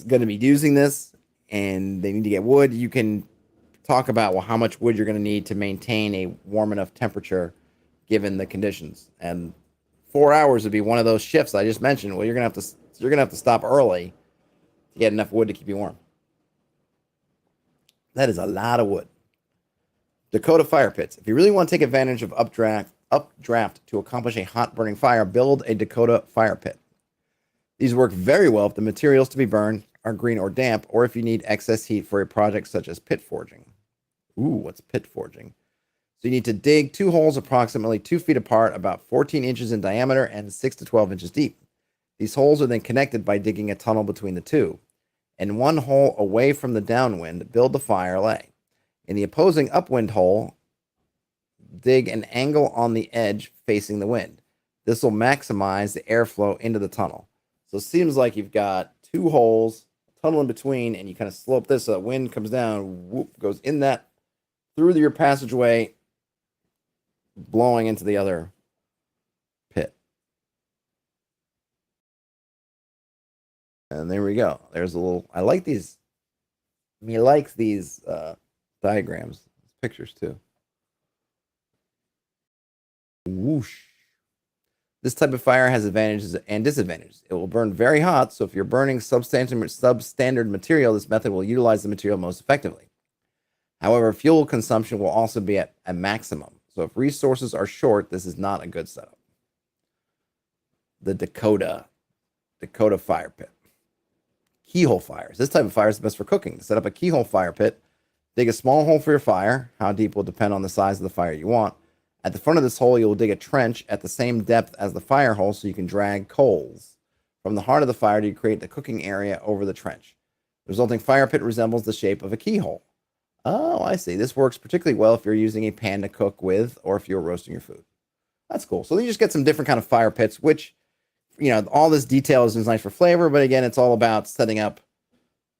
going to be using this and they need to get wood, you can talk about, well, how much wood you're going to need to maintain a warm enough temperature given the conditions. And 4 hours would be one of those shifts I just mentioned. Well, you're going to have to stop early to get enough wood to keep you warm. That is a lot of wood. Dakota fire pits. If you really want to take advantage of updraft to accomplish a hot burning fire, build a Dakota fire pit. These work very well if the materials to be burned are green or damp, or if you need excess heat for a project such as pit forging. Ooh, what's pit forging? So you need to dig 2 holes approximately 2 feet apart, about 14 inches in diameter and 6 to 12 inches deep. These holes are then connected by digging a tunnel between the two. In one hole away from the downwind, build the fire lay. In the opposing upwind hole, dig an angle on the edge facing the wind. This will maximize the airflow into the tunnel. So it seems like you've got 2 holes, tunnel in between, and you kind of slope this so the wind comes down, whoop, goes in that, through your passageway, blowing into the other pit. And there we go. There's a little, I like these. He likes these diagrams, pictures too. Whoosh. This type of fire has advantages and disadvantages. It will burn very hot, so if you're burning substandard material, this method will utilize the material most effectively. However, fuel consumption will also be at a maximum. So if resources are short, this is not a good setup. The Dakota fire pit. Keyhole fires. This type of fire is the best for cooking. To set up a keyhole fire pit, dig a small hole for your fire. How deep will depend on the size of the fire you want. At the front of this hole, you will dig a trench at the same depth as the fire hole so you can drag coals from the heart of the fire to create the cooking area over the trench. The resulting fire pit resembles the shape of a keyhole. Oh, I see. This works particularly well if you're using a pan to cook with or if you're roasting your food. That's cool. So you just get some different kind of fire pits, which, you know, all this detail is nice for flavor, but again, it's all about setting up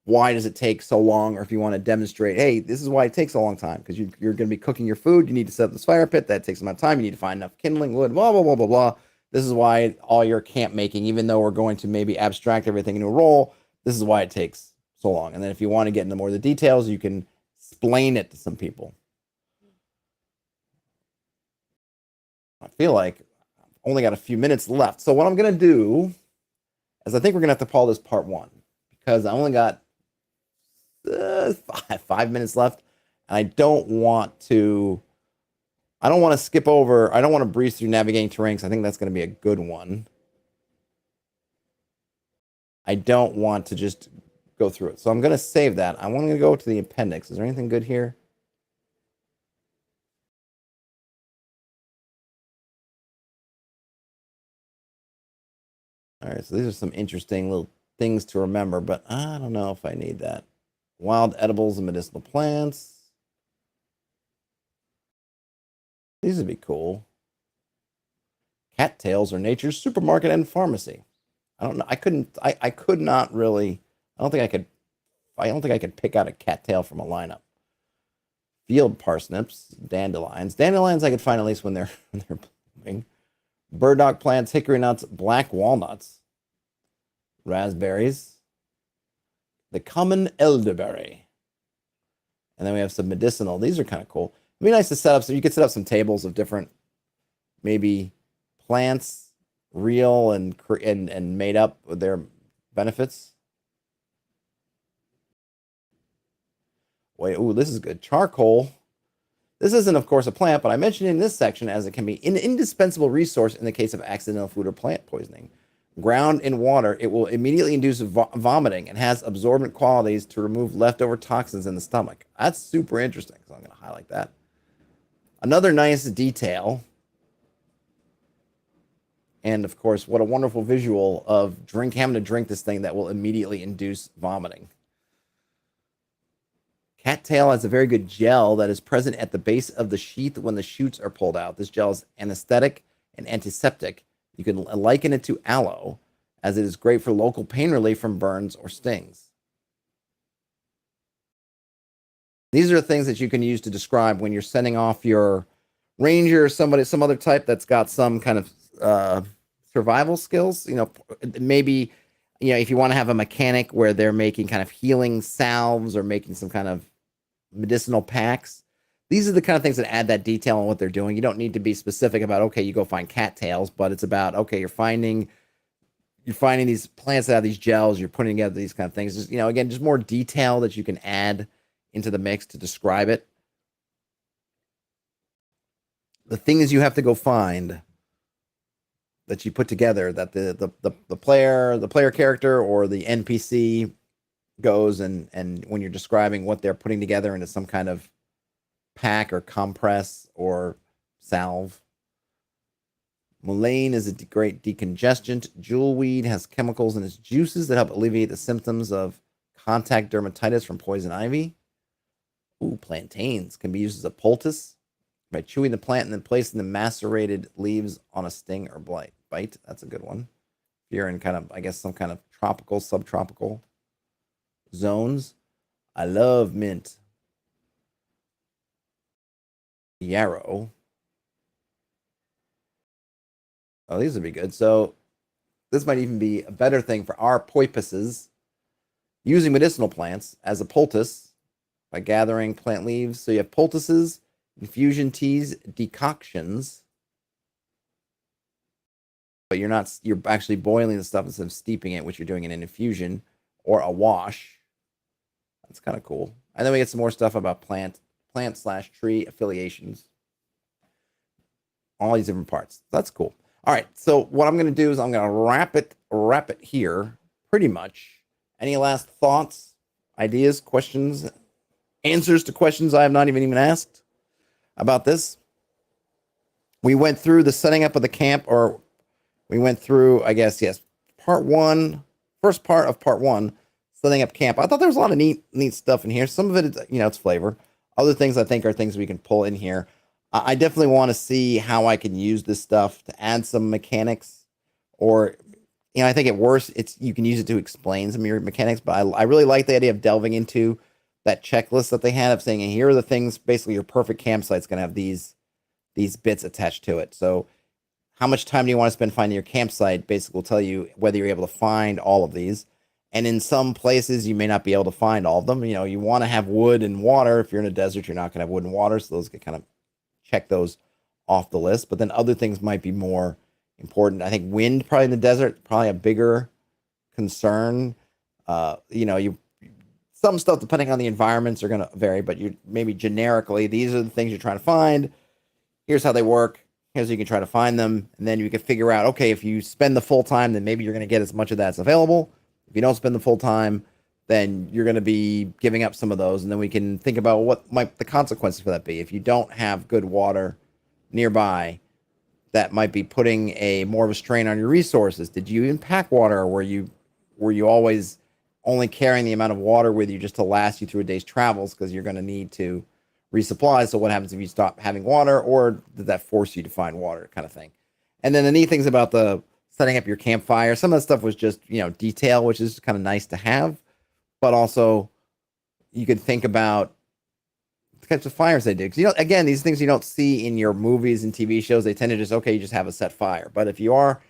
why does it take so long, or if you want to demonstrate, hey, this is why it takes a long time, because you're going to be cooking your food. You need to set up this fire pit. That takes a amount of time. You need to find enough kindling, wood, blah, blah, blah, blah, blah. This is why all your camp making, even though we're going to maybe abstract everything into a role, this is why it takes so long. And then if you want to get into more of the details, you can explain it to some people. I feel like I've only got a few minutes left. So what I'm going to do is I think we're going to have to call this part 1, because I only got 5 minutes left. And I don't want to skip over. I don't want to breeze through navigating terrains. I think that's going to be a good one. I don't want to just go through it. So I'm going to save that. I want to go to the appendix. Is there anything good here? All right, so these are some interesting little things to remember, but I don't know if I need that. Wild edibles and medicinal plants. These would be cool. Cattails are nature's supermarket and pharmacy. I don't know. I could not really. I don't think I could pick out a cattail from a lineup. Field parsnips, dandelions. Dandelions I could find at least when they're blooming. Burdock plants, hickory nuts, black walnuts, raspberries, the common elderberry. And then we have some medicinal. These are kind of cool. It'd be nice to set up, so you could set up some tables of different, maybe plants, real and made up with their benefits. Wait, ooh, this is good. Charcoal. This isn't, of course, a plant, but I mentioned it in this section as it can be an indispensable resource in the case of accidental food or plant poisoning. Ground in water, it will immediately induce vomiting and has absorbent qualities to remove leftover toxins in the stomach. That's super interesting, so I'm going to highlight that. Another nice detail, and of course, what a wonderful visual of having to drink this thing that will immediately induce vomiting. Cattail has a very good gel that is present at the base of the sheath when the shoots are pulled out. This gel is anesthetic and antiseptic. You can liken it to aloe, as it is great for local pain relief from burns or stings. These are things that you can use to describe when you're sending off your ranger or some other type that's got some kind of survival skills. You know, maybe, you know, if you want to have a mechanic where they're making kind of healing salves or making some kind of medicinal packs. These are the kind of things that add that detail on what they're doing. You don't need to be specific about, okay, you go find cattails, but it's about, okay, you're finding these plants that have these gels, you're putting together these kind of things. Just, you know, again, just more detail that you can add into the mix to describe it. The things you have to go find that you put together, that the player character or the NPC goes and when you're describing what they're putting together into some kind of pack or compress or salve. Mullein is a great decongestant. Jewelweed has chemicals in its juices that help alleviate the symptoms of contact dermatitis from poison ivy. Ooh, plantains can be used as a poultice by chewing the plant and then placing the macerated leaves on a sting or bite. That's a good one. If you're in kind of, I guess, some kind of tropical, subtropical zones. I love mint. Yarrow. Oh, these would be good. So this might even be a better thing for our porpoises. Using medicinal plants as a poultice by gathering plant leaves. So you have poultices, infusion teas, decoctions. But you're actually boiling the stuff instead of steeping it, which you're doing in an infusion or a wash. That's kind of cool. And then we get some more stuff about plant/tree affiliations. All these different parts. That's cool. All right. So what I'm going to do is I'm going to wrap it here pretty much. Any last thoughts, ideas, questions, answers to questions I have not even asked about this? We went through the setting up of the camp, or we went through, I guess, yes, first part of part one, setting up camp. I thought there was a lot of neat stuff in here. Some of it, it's flavor. Other things I think are things we can pull in here. I definitely want to see how I can use this stuff to add some mechanics, or, I think at worst, you can use it to explain some of your mechanics, but I really like the idea of delving into that checklist that they had of saying, here are the things, basically your perfect campsite's going to have these bits attached to it. So how much time do you want to spend finding your campsite basically will tell you whether you're able to find all of these. And in some places, you may not be able to find all of them. You want to have wood and water. If you're in a desert, you're not going to have wood and water. So those get kind of check those off the list. But then other things might be more important. I think wind, probably in the desert, probably a bigger concern. Some stuff, depending on the environments, are going to vary, but maybe generically, these are the things you're trying to find. Here's how they work. Here's how you can try to find them. And then you can figure out, okay, if you spend the full time, then maybe you're going to get as much of that as available. If you don't spend the full time, then you're going to be giving up some of those. And then we can think about what might the consequences for that be. If you don't have good water nearby, that might be putting more of a strain on your resources. Did you even pack water, or were you always only carrying the amount of water with you just to last you through a day's travels, because you're going to need to resupply? So what happens if you stop having water, or did that force you to find water, kind of thing? And then the neat things about the setting up your campfire, some of the stuff was just, detail, which is kind of nice to have, but also you could think about the types of fires they do. Because, again, these things you don't see in your movies and TV shows. They tend to just, you just have a set fire. But if you are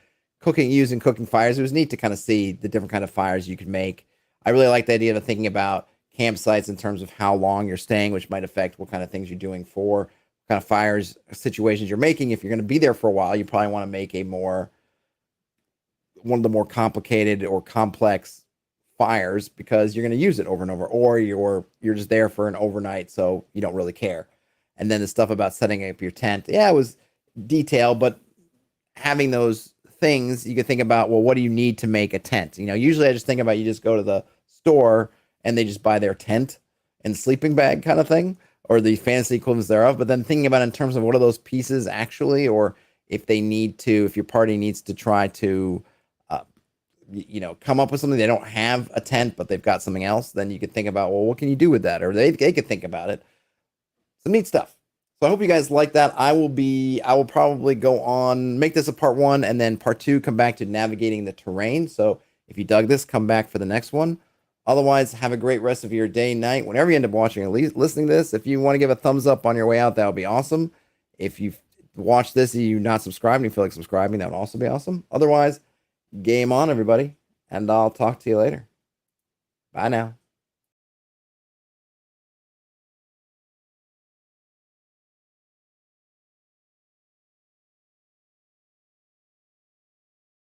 using cooking fires, it was neat to kind of see the different kind of fires you could make. I really like the idea of thinking about campsites in terms of how long you're staying, which might affect what kind of things you're doing for, what kind of fires, situations you're making. If you're going to be there for a while, you probably want to make one of the more complicated or complex fires, because you're going to use it over and over, or you're just there for an overnight, so you don't really care. And then the stuff about setting up your tent, it was detailed, but having those things, you could think about, well, what do you need to make a tent? Usually I just think about, you just go to the store and they just buy their tent and sleeping bag kind of thing, or the fancy equivalents thereof. But then thinking about it in terms of what are those pieces actually, or if your party needs to try to, come up with something, they don't have a tent, but they've got something else, then you could think about, well, what can you do with that? Or they could think about it. Some neat stuff. So I hope you guys like that. I will probably go on, make this a part one, and then part two, come back to navigating the terrain. So if you dug this, come back for the next one. Otherwise, have a great rest of your day, night, whenever you end up watching or listening to this. If you want to give a thumbs up on your way out, that would be awesome. If you've watched this and you're not subscribed and you feel like subscribing, that would also be awesome. Otherwise, game on, everybody, and I'll talk to you later. Bye now.